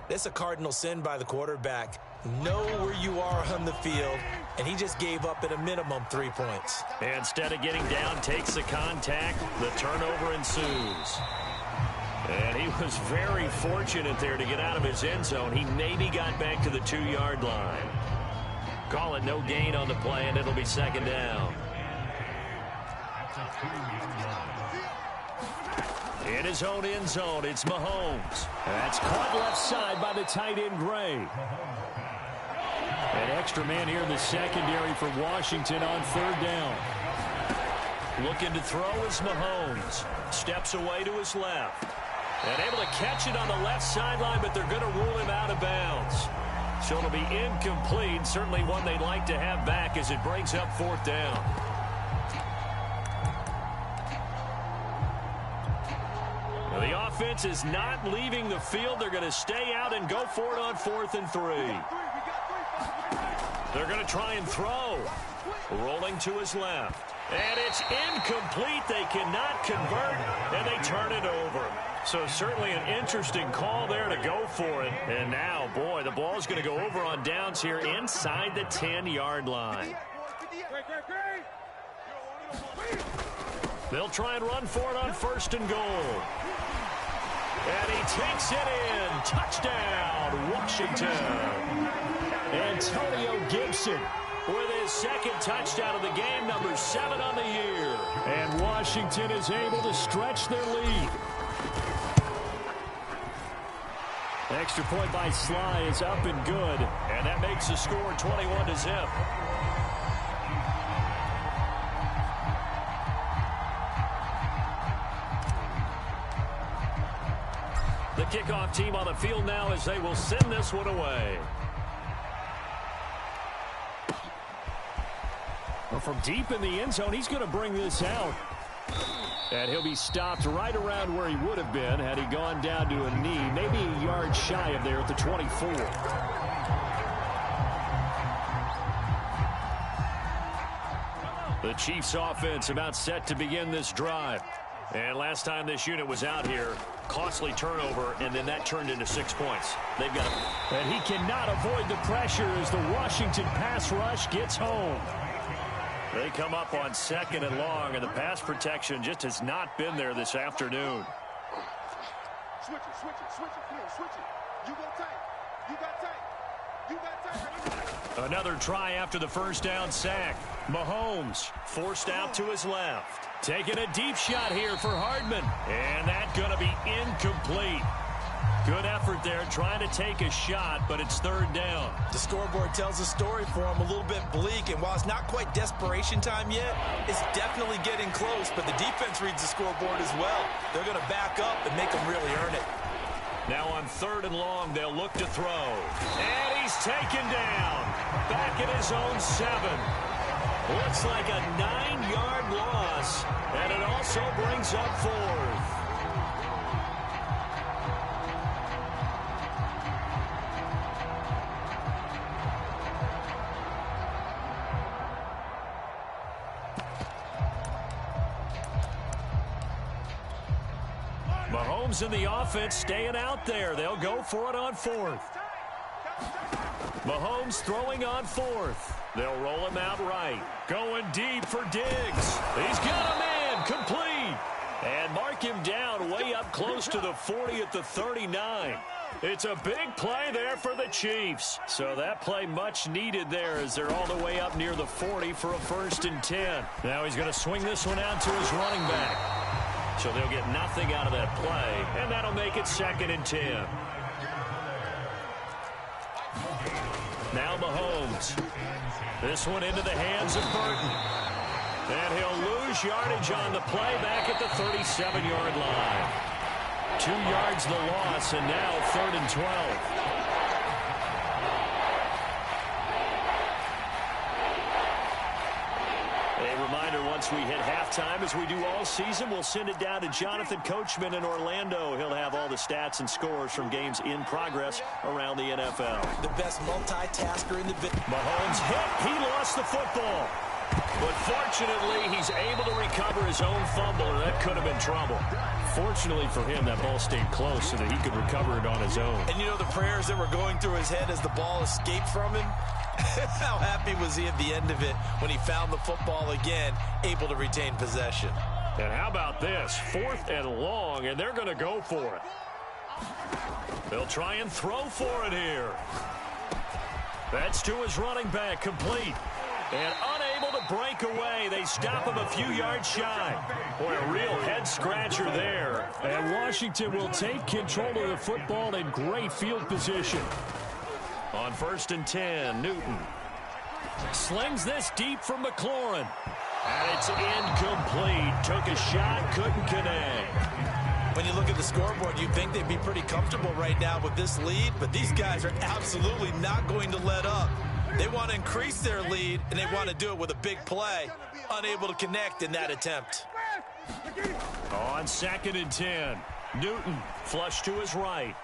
that's a cardinal sin by the quarterback. Know where you are on the field, and he just gave up at a minimum 3 points. Instead of getting down, takes the contact. The turnover ensues. And he was very fortunate there to get out of his end zone. He maybe got back to the 2-yard line. Call it no gain on the play, and it'll be 2nd down. In his own end zone, it's Mahomes. That's caught left side by the tight end, Gray. An extra man here in the secondary for Washington on 3rd down. Looking to throw is Mahomes. Steps away to his left. And able to catch it on the left sideline, but they're going to rule him out of bounds. So it'll be incomplete. Certainly one they'd like to have back as it brings up 4th down. Well, the offense is not leaving the field. They're going to stay out and go for it on 4th and 3. They're going to try and throw. Rolling to his left. And it's incomplete. They cannot convert, and they turn it over. So certainly an interesting call there to go for it. And now, boy, the ball's going to go over on downs here inside the 10-yard line. They'll try and run for it on 1st and goal. And he takes it in. Touchdown, Washington. Antonio Gibson with his 2nd touchdown of the game, number 7 on the year. And Washington is able to stretch their lead. Extra point by Sly is up and good. And that makes the score 21-0. The kickoff team on the field now as they will send this one away. Well, from deep in the end zone, he's going to bring this out. And he'll be stopped right around where he would have been had he gone down to a knee, maybe a yard shy of there at the 24. The Chiefs offense about set to begin this drive. And last time this unit was out here, costly turnover, and then that turned into 6 points. They've got to... And he cannot avoid the pressure as the Washington pass rush gets home. They come up on 2nd and long, and the pass protection just has not been there this afternoon. Switch it, switch it, switch it. Come on, switch it. You go tight. You got tight. You got tight. Another try after the first down sack. Mahomes forced out to his left. Taking a deep shot here for Hardman. And that's going to be incomplete. Good effort there trying to take a shot, but it's 3rd down. The scoreboard tells a story for him, a little bit bleak, and while it's not quite desperation time yet, it's definitely getting close, but the defense reads the scoreboard as well. They're going to back up and make them really earn it. Now on 3rd and long, they'll look to throw. And he's taken down. Back at his own 7. Looks like a 9-yard loss, and it also brings up 4th. Mahomes and the offense staying out there. They'll go for it on 4th. Mahomes throwing on 4th. They'll roll him out right. Going deep for Diggs. He's got a man complete. And mark him down way up close to the 40 at the 39. It's a big play there for the Chiefs. So that play much needed there as they're all the way up near the 40 for a 1st and 10. Now he's going to swing this one out to his running back. So they'll get nothing out of that play, and that'll make it 2nd and 10. Now Mahomes. This one into the hands of Burton. And he'll lose yardage on the play back at the 37-yard line. 2 yards the loss, and now 3rd and 12. Once we hit halftime, as we do all season, we'll send it down to Jonathan Coachman in Orlando. He'll have all the stats and scores from games in progress around the NFL. The best multitasker in the business. Mahomes hit. He lost the football. But fortunately, he's able to recover his own fumble, or that could have been trouble. Fortunately for him, that ball stayed close so that he could recover it on his own. And you know the prayers that were going through his head as the ball escaped from him? How happy was he at the end of it when he found the football again, able to retain possession? And how about this? 4th and long, and they're going to go for it. They'll try and throw for it here. That's to his running back, complete. And unable to break away. They stop him a few yards shy. Boy, a real head-scratcher there. And Washington will take control of the football in great field position. On 1st and 10, Newton slings this deep for McLaurin. And it's incomplete. Took a shot, couldn't connect. When you look at the scoreboard, you'd think they'd be pretty comfortable right now with this lead, but these guys are absolutely not going to let up. They want to increase their lead, and they want to do it with a big play. Unable to connect in that attempt. On 2nd and 10, Newton flush to his right.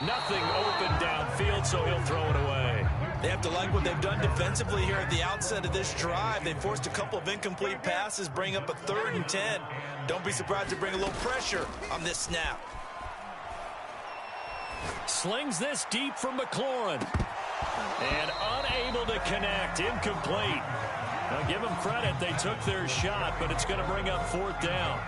Nothing open downfield, so he'll throw it away. They have to like what they've done defensively here at the outset of this drive. They forced a couple of incomplete passes, bring up a 3rd and 10. Don't be surprised to bring a little pressure on this snap. Slings this deep from McLaurin. And unable to connect. Incomplete. Now give them credit. They took their shot, but it's going to bring up 4th down.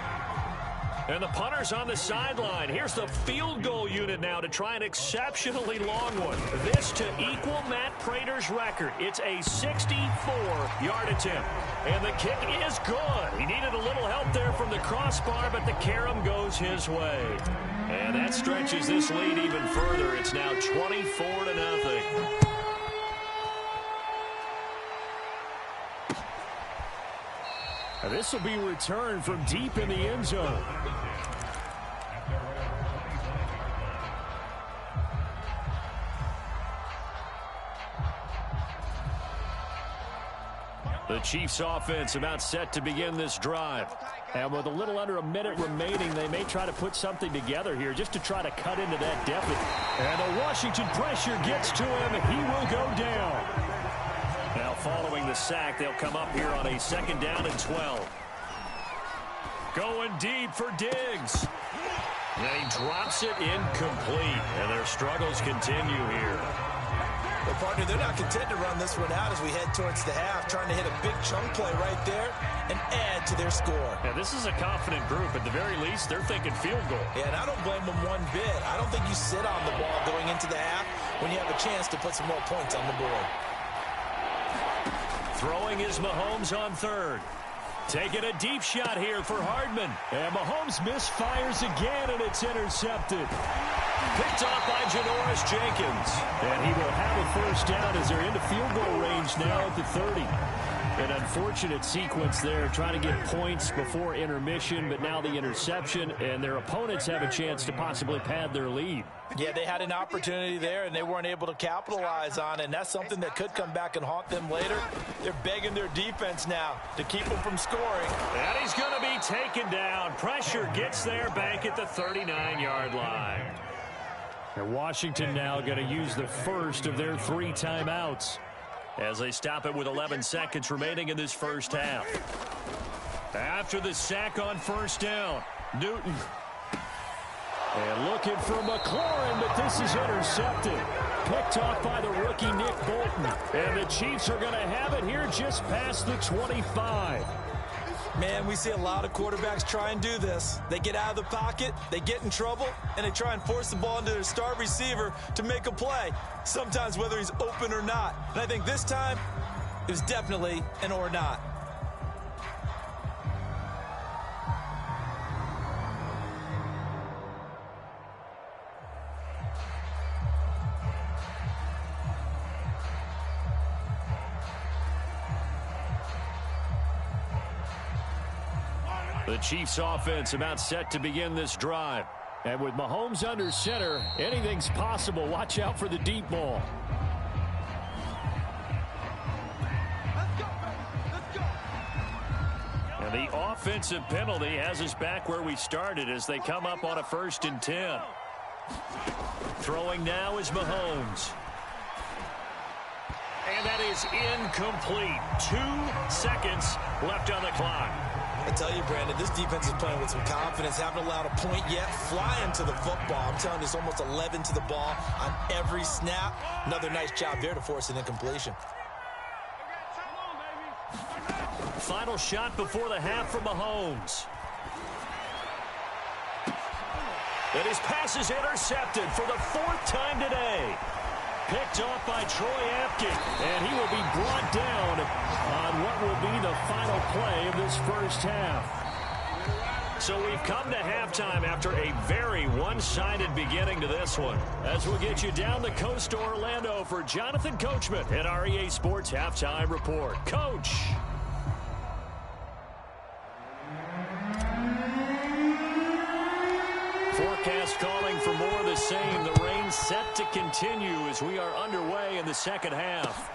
And the punter's on the sideline. Here's the field goal unit now to try an exceptionally long one. This to equal Matt Prater's record. It's a 64-yard attempt. And the kick is good. He needed a little help there from the crossbar, but the carom goes his way. And that stretches this lead even further. It's now 24-0. This will be returned from deep in the end zone. The Chiefs offense about set to begin this drive. And with a little under a minute remaining, they may try to put something together here just to try to cut into that deficit. And the Washington pressure gets to him. He will go down. Now following the sack, they'll come up here on a 2nd down and 12. Going deep for Diggs. And he drops it incomplete. And their struggles continue here. Well, partner, they're not content to run this one out as we head towards the half, trying to hit a big chunk play right there and add to their score. Yeah, this is a confident group. At the very least, they're thinking field goal. Yeah, and I don't blame them one bit. I don't think you sit on the ball going into the half when you have a chance to put some more points on the board. Throwing is Mahomes on third. Taking a deep shot here for Hardman. And Mahomes misfires again, and it's intercepted. Picked off by Janoris Jenkins. And he will have a first down as they're into field goal range now at the 30. An unfortunate sequence there, trying to get points before intermission, but now the interception, and their opponents have a chance to possibly pad their lead. Yeah, they had an opportunity there, and they weren't able to capitalize on it, and that's something that could come back and haunt them later. They're begging their defense now to keep them from scoring. And he's going to be taken down. Pressure gets there back at the 39-yard line. And Washington now going to use the first of their 3 timeouts as they stop it with 11 seconds remaining in this first half. After the sack on first down, Newton. And looking for McLaurin, but this is intercepted. Picked off by the rookie Nick Bolton. And the Chiefs are going to have it here just past the 25. Man, we see a lot of quarterbacks try and do this. They get out of the pocket, they get in trouble, and they try and force the ball into their star receiver to make a play, sometimes whether he's open or not. And I think this time, it was definitely an or not. The Chiefs offense about set to begin this drive. And with Mahomes under center, anything's possible. Watch out for the deep ball. And the offensive penalty has us back where we started as they come up on a 1st and 10. Throwing now is Mahomes. And that is incomplete. 2 seconds left on the clock. I tell you, Brandon, this defense is playing with some confidence. Haven't allowed a point yet. Flying to the football. I'm telling you, it's almost 11 to the ball on every snap. Another nice job there to force an incompletion. Final shot before the half from Mahomes. And his pass is intercepted for the 4th time today. Picked off by Troy Apke, and he will be brought down on what will be the final play of this first half. So we've come to halftime after a very one-sided beginning to this one. As we'll get you down the coast to Orlando for Jonathan Coachman at our EA Sports Halftime Report. Coach. Forecast calling for more of the same. The rain set to continue as we are underway in the second half.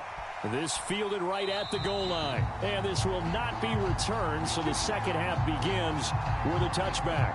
This fielded right at the goal line. And this will not be returned, so the second half begins with a touchback.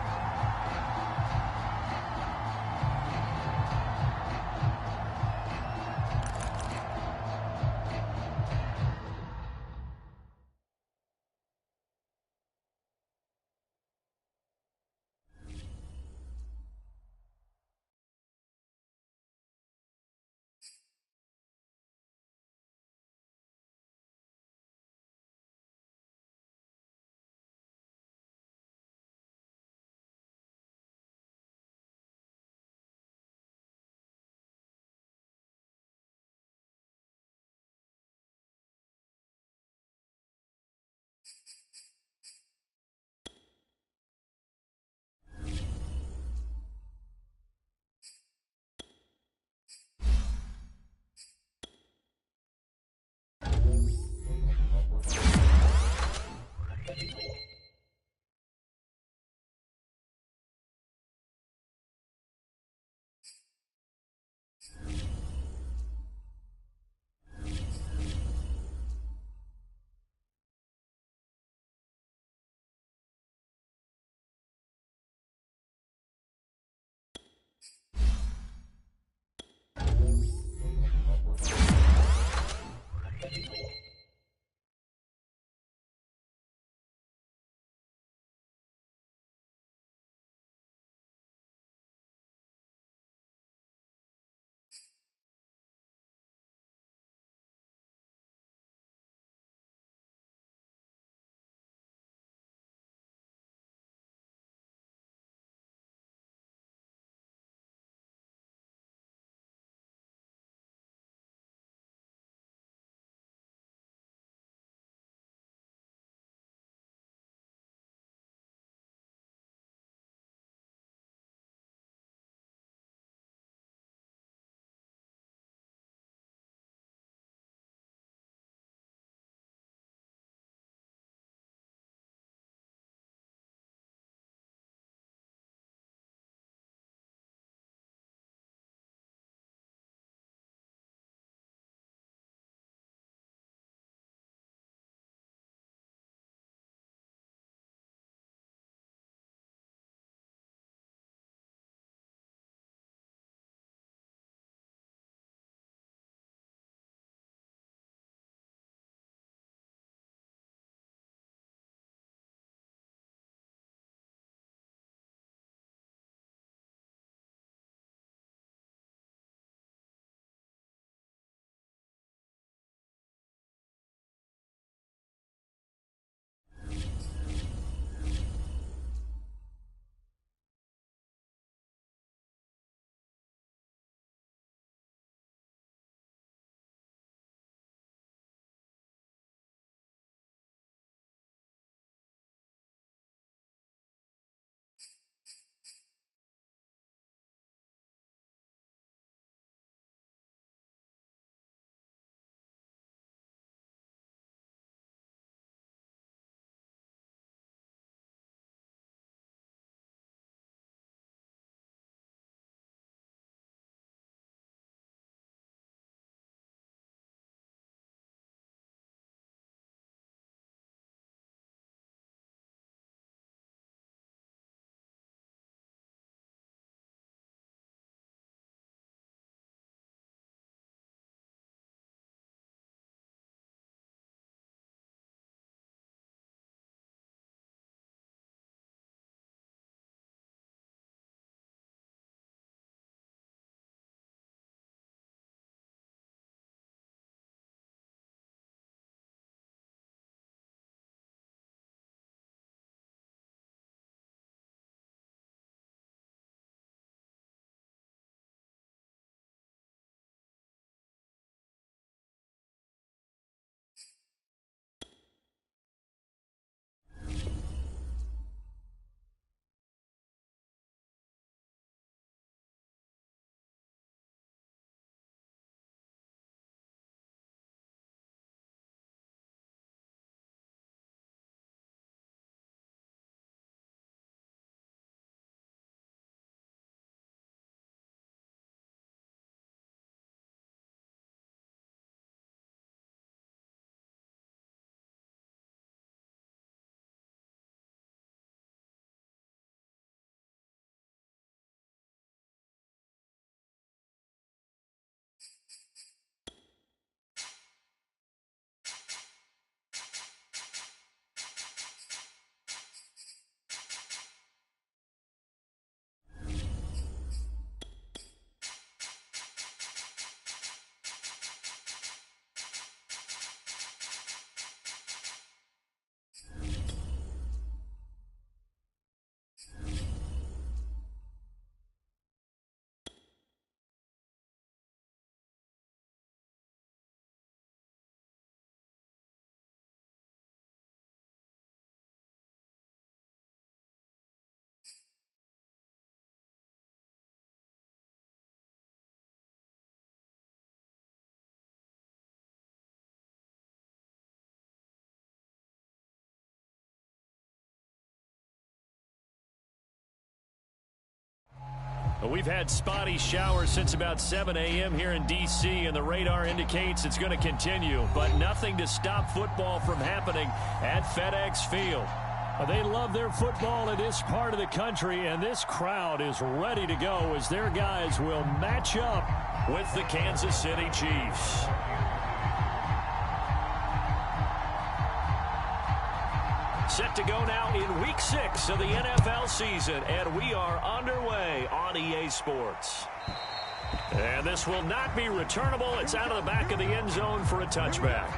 We've had spotty showers since about 7 a.m. here in D.C., and the radar indicates it's going to continue, but nothing to stop football from happening at FedEx Field. They love their football in this part of the country, and this crowd is ready to go as their guys will match up with the Kansas City Chiefs. Set to go now in Week 6 of the NFL season, and we are underway on EA Sports. And this will not be returnable. It's out of the back of the end zone for a touchback.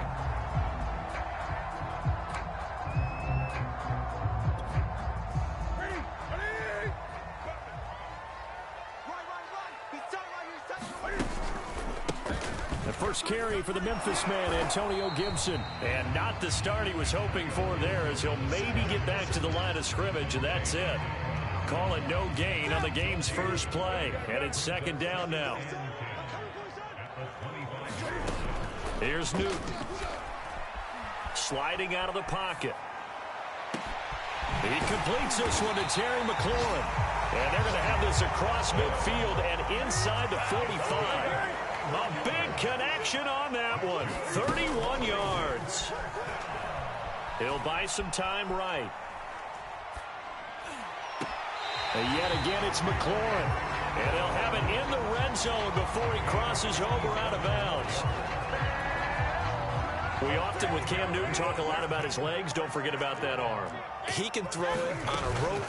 The first carry for the Memphis man, Antonio Gibson. And not the start he was hoping for there, as he'll maybe get back to the line of scrimmage, and that's it. Call it no gain on the game's first play. And it's second down now. Here's Newton. Sliding out of the pocket. He completes this one to Terry McLaurin. And they're going to have this across midfield and inside the 45. A big connection on that one. 31 yards. He'll buy some time right. And yet again, it's McLaurin. And he'll have it in the red zone before he crosses over out of bounds. We often, with Cam Newton, talk a lot about his legs. Don't forget about that arm. He can throw it on a rope.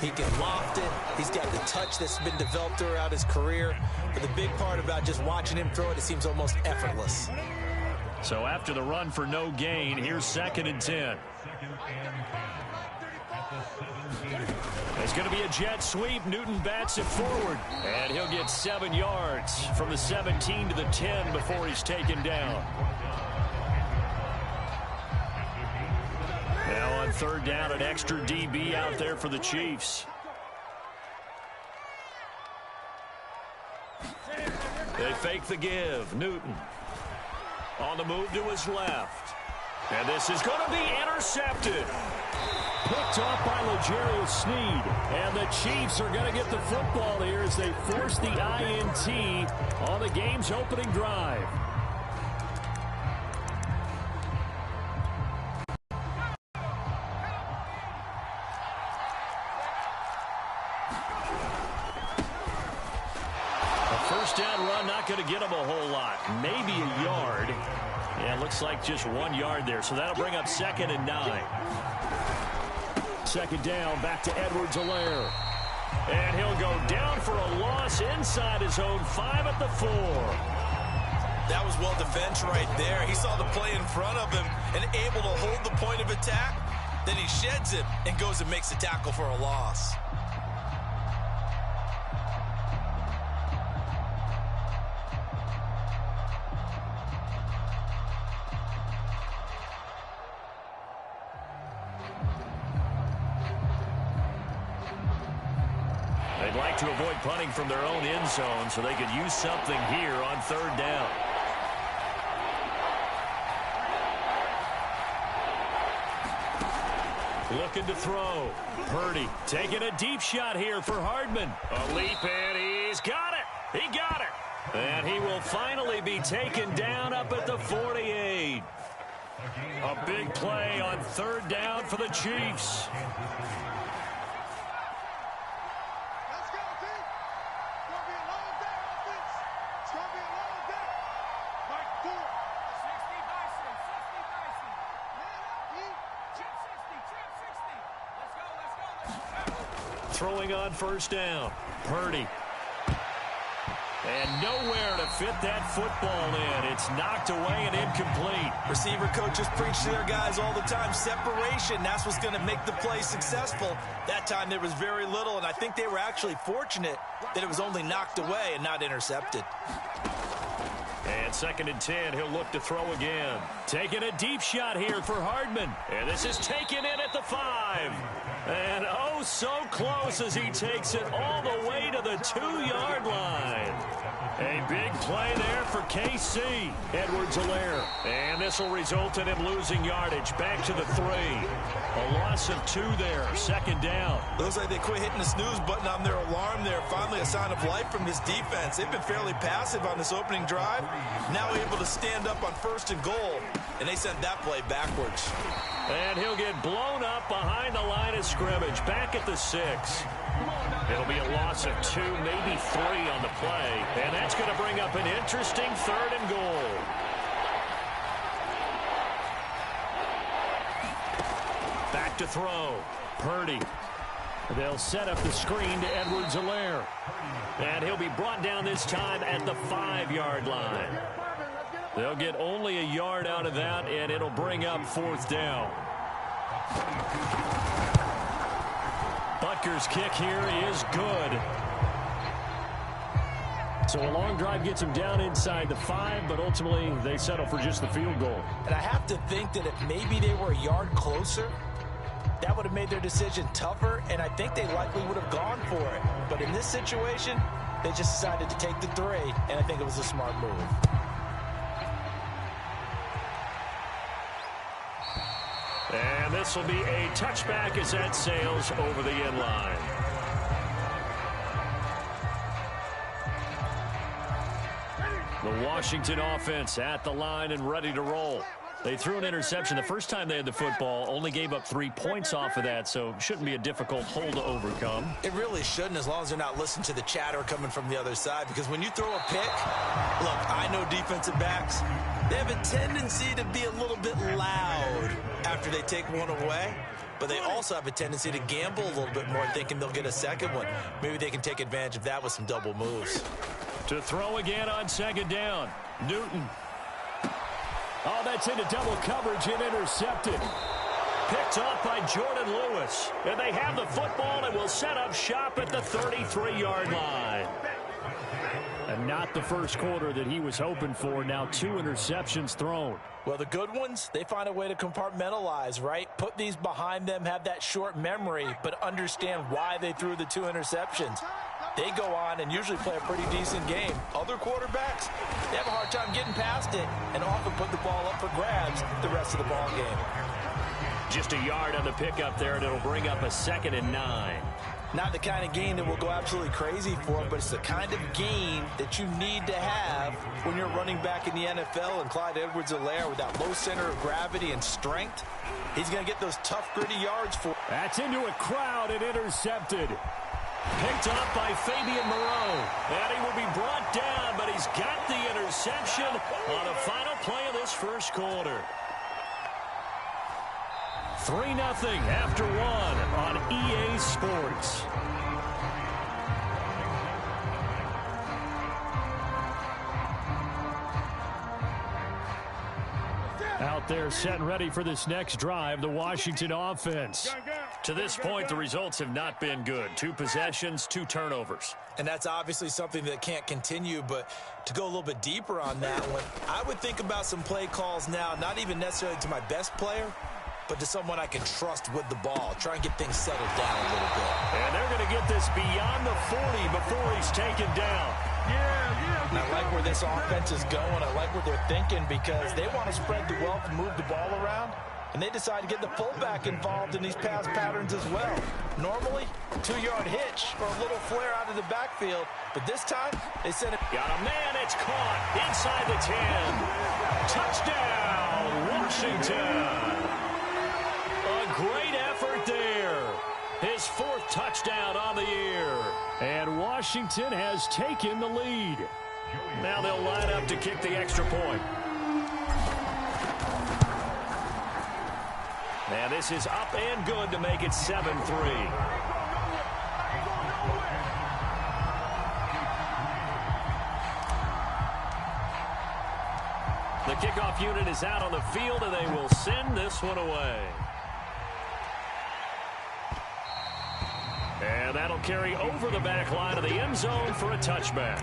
He can loft it. He's got the touch that's been developed throughout his career. But the big part about just watching him throw it, it seems almost effortless. So after the run for no gain, here's 2nd and 10. It's going to be a jet sweep. Newton bats it forward. And he'll get 7 yards from the 17 to the 10 before he's taken down. Now on 3rd down, an extra DB out there for the Chiefs. They fake the give. Newton on the move to his left. And this is going to be intercepted. Picked off by L'Jarius Sneed. And the Chiefs are going to get the football here as they force the INT on the game's opening drive. First down run, not going to get him a whole lot. Maybe a yard. Yeah, looks like just 1 yard there. So that'll bring up 2nd and 9. 2nd down, back to Edwards-Helaire. And he'll go down for a loss inside his own 5 at the 4. That was well defense right there. He saw the play in front of him and able to hold the point of attack. Then he sheds it and goes and makes a tackle for a loss. They'd like to avoid punting from their own end zone so they could use something here on 3rd down. Looking to throw. Purdy taking a deep shot here for Hardman. A leap, and he's got it. He got it. And he will finally be taken down up at the 48. A big play on 3rd down for the Chiefs. Throwing on 1st down. Purdy. And nowhere to fit that football in. It's knocked away and incomplete. Receiver coaches preach to their guys all the time. Separation, that's what's going to make the play successful. That time there was very little, and I think they were actually fortunate that it was only knocked away and not intercepted. And 2nd and 10, he'll look to throw again. Taking a deep shot here for Hardman. And this is taken in at the 5. And oh, so close as he takes it all the way to the 2-yard line. A big play there for KC. Edwards-Helaire. And this will result in him losing yardage. Back to the 3. A loss of 2 there. 2nd down. Looks like they quit hitting the snooze button on their alarm there. Finally a sign of life from this defense. They've been fairly passive on this opening drive. Now able to stand up on 1st and goal, and they sent that play backwards. And he'll get blown up behind the line of scrimmage, back at the 6. It'll be a loss of 2, maybe 3 on the play, and that's going to bring up an interesting 3rd and goal. Back to throw. Purdy. They'll set up the screen to Edwards-Helaire. And he'll be brought down this time at the 5-yard line. They'll get only a yard out of that, and it'll bring up 4th down. Butker's kick here is good. So a long drive gets him down inside the 5, but ultimately they settle for just the field goal. And I have to think that if maybe they were a yard closer, that would have made their decision tougher, and I think they likely would have gone for it. But in this situation, they just decided to take the 3, and I think it was a smart move. And this will be a touchback as that sails over the end line. The Washington offense at the line and ready to roll. They threw an interception the first time they had the football, only gave up 3 points off of that, so shouldn't be a difficult hole to overcome. It really shouldn't, as long as they're not listening to the chatter coming from the other side, because when you throw a pick, look, I know defensive backs, they have a tendency to be a little bit loud after they take one away, but they also have a tendency to gamble a little bit more, thinking they'll get a second one. Maybe they can take advantage of that with some double moves. To throw again on 2nd down, Newton. Oh, that's into double coverage and intercepted. Picked off by Jordan Lewis. And they have the football and will set up shop at the 33-yard line. And not the first quarter that he was hoping for. Now 2 interceptions thrown. Well, the good ones, they find a way to compartmentalize, right? Put these behind them, have that short memory, but understand why they threw the 2 interceptions. They go on and usually play a pretty decent game. Other quarterbacks, they have a hard time getting past it and often put the ball up for grabs the rest of the ball game. Just a yard on the pickup there, and it'll bring up a 2nd and 9. Not the kind of gain that will go absolutely crazy for, but it's the kind of gain that you need to have when you're running back in the NFL. And Clyde Edwards-Helaire, with that low center of gravity and strength, he's going to get those tough, gritty yards for. That's into a crowd and intercepted. Picked up by Fabian Moreau. And he will be brought down, but he's got the interception on the final play of this first quarter. 3-0 after 1 on EA Sports. Out there set and ready for this next drive, the Washington offense. To this point, the results have not been good. 2 possessions, 2 turnovers. And that's obviously something that can't continue, but to go a little bit deeper on that one, I would think about some play calls now, not even necessarily to my best player, but to someone I can trust with the ball. Try and get things settled down a little bit. And they're going to get this beyond the 40 before he's taken down. And I like where this offense is going. I like what they're thinking, because they want to spread the wealth and move the ball around. And they decide to get the fullback involved in these pass patterns as well. Normally, 2-yard hitch or a little flare out of the backfield. But this time, they sent it. Got a man, it's caught inside the 10. Touchdown, Washington. A great effort there. His 4th touchdown on the year. And Washington has taken the lead. Now they'll line up to kick the extra point. And this is up and good to make it 7-3. The kickoff unit is out on the field, and they will send this one away. And that'll carry over the back line of the end zone for a touchback.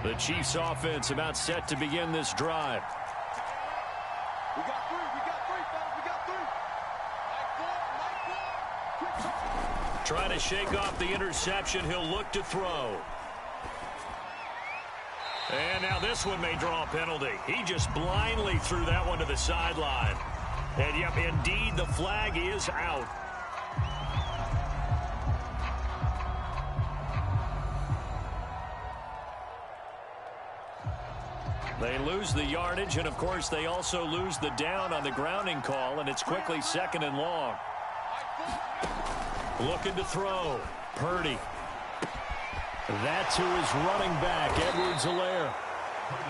The Chiefs offense about set to begin this drive. We got 3, fellas, we got 3. Trying to shake off the interception, he'll look to throw. And now this one may draw a penalty. He just blindly threw that one to the sideline. And, yep, indeed, the flag is out. They lose the yardage, and, of course, they also lose the down on the grounding call, and it's quickly 2nd and long. Looking to throw. Purdy. That's who is running back, Edwards-Helaire.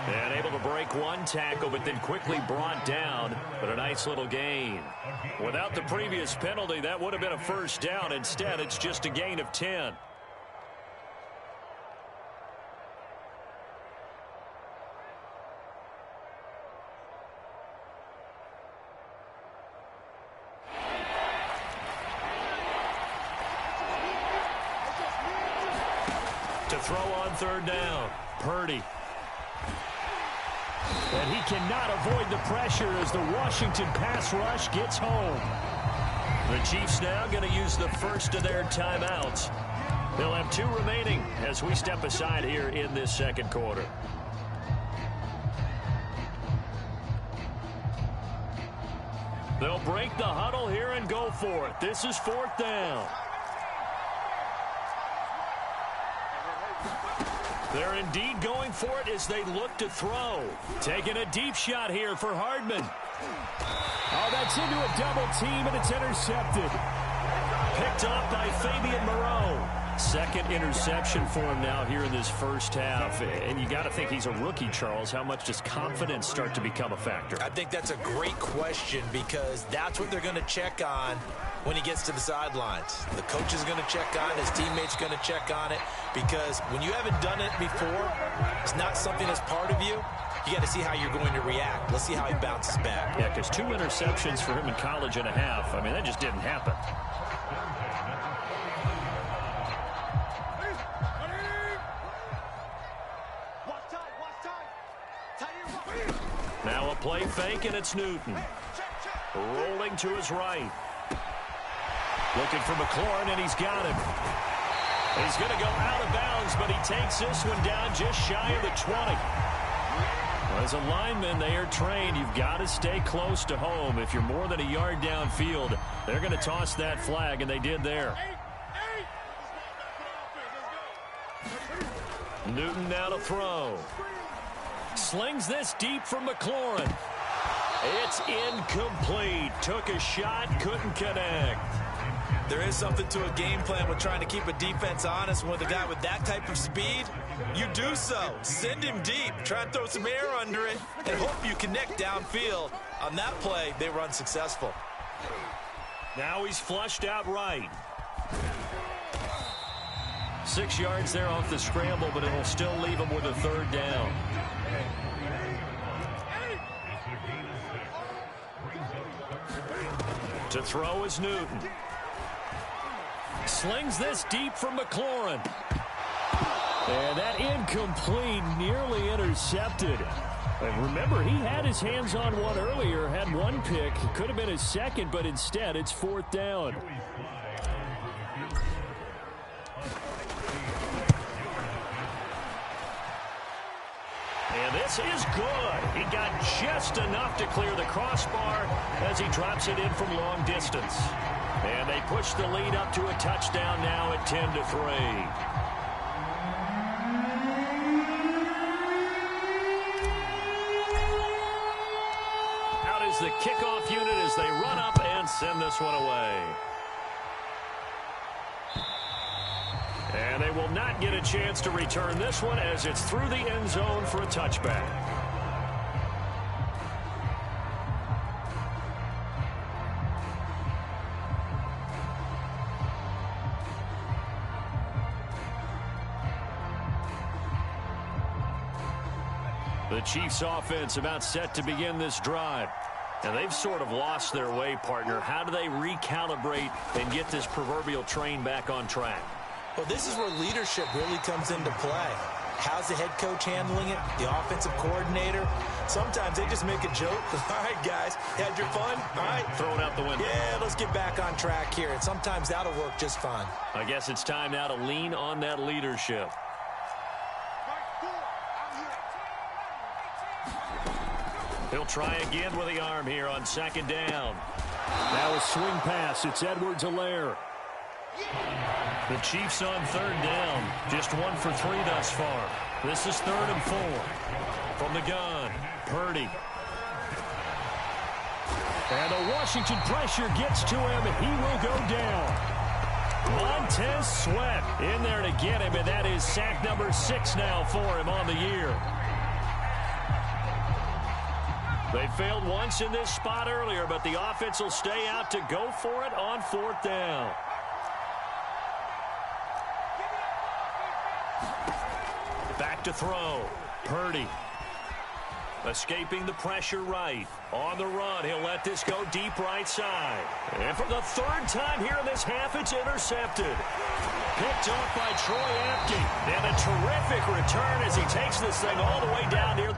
And able to break one tackle, but then quickly brought down. But a nice little gain. Without the previous penalty, that would have been a first down. Instead, it's just a gain of 10. To throw on 3rd down, Purdy. And he cannot avoid the pressure as the Washington pass rush gets home. The Chiefs now going to use the first of their timeouts. They'll have 2 remaining as we step aside here in this 2nd quarter. They'll break the huddle here and go for it. This is 4th down. They're indeed going for it as they look to throw. Taking a deep shot here for Hardman. Oh, that's into a double team, and it's intercepted. Picked up by Fabian Moreau. 2nd interception for him now here in this first half. And you got to think he's a rookie, Charles. How much does confidence start to become a factor? I think that's a great question because that's what they're going to check on when he gets to the sidelines. The coach is going to check on it. His teammates going to check on it because when you haven't done it before, it's not something that's part of you. You got to see how you're going to react. Let's see how he bounces back. Yeah, because 2 interceptions for him in college and a half. I mean, that just didn't happen. Now a play fake, and it's Newton. Rolling to his right. Looking for McLaurin, and he's got him. He's going to go out of bounds, but he takes this one down just shy of the 20. As a lineman, they are trained. You've got to stay close to home. If you're more than a yard downfield, they're going to toss that flag, and they did there. Newton now to throw. Slings this deep from McLaurin. It's incomplete. Took a shot, couldn't connect. There is something to a game plan with trying to keep a defense honest. With a guy with that type of speed, you do so. Send him deep. Try and throw some air under it and hope you connect downfield. On that play, they were unsuccessful. Now he's flushed out right. 6 yards there off the scramble, but it'll still leave him with a 3rd down. To throw is Newton. Slings this deep from McLaurin. And that incomplete, nearly intercepted. And remember, he had his hands on one earlier, had one pick. It could have been his 2nd, but instead it's 4th down. And this is good. He got just enough to clear the crossbar as he drops it in from long distance. And they push the lead up to a touchdown now at 10-3. Out is the kickoff unit as they run up and send this one away. And they will not get a chance to return this one as it's through the end zone for a touchback. The Chiefs offense about set to begin this drive. And they've sort of lost their way, partner. How do they recalibrate and get this proverbial train back on track? Well, this is where leadership really comes into play. How's the head coach handling it? The offensive coordinator? Sometimes they just make a joke. All right, guys, had your fun? All right. Throw it out the window. Yeah, let's get back on track here. And sometimes that'll work just fine. I guess it's time now to lean on that leadership. He'll try again with the arm here on second down. Now a swing pass. It's Edwards-Helaire. The Chiefs on third down. Just 1 for 3 thus far. This is 3rd and 4. From the gun, Purdy. And the Washington pressure gets to him, and he will go down. Montez Sweat in there to get him, and that is sack number 6 now for him on the year. They failed once in this spot earlier, but the offense will stay out to go for it on 4th down. Back to throw. Purdy. Escaping the pressure right. On the run, he'll let this go deep right side. And for the 3rd time here in this half, it's intercepted. Picked off by Troy Apke. And a terrific return as he takes this thing all the way down near...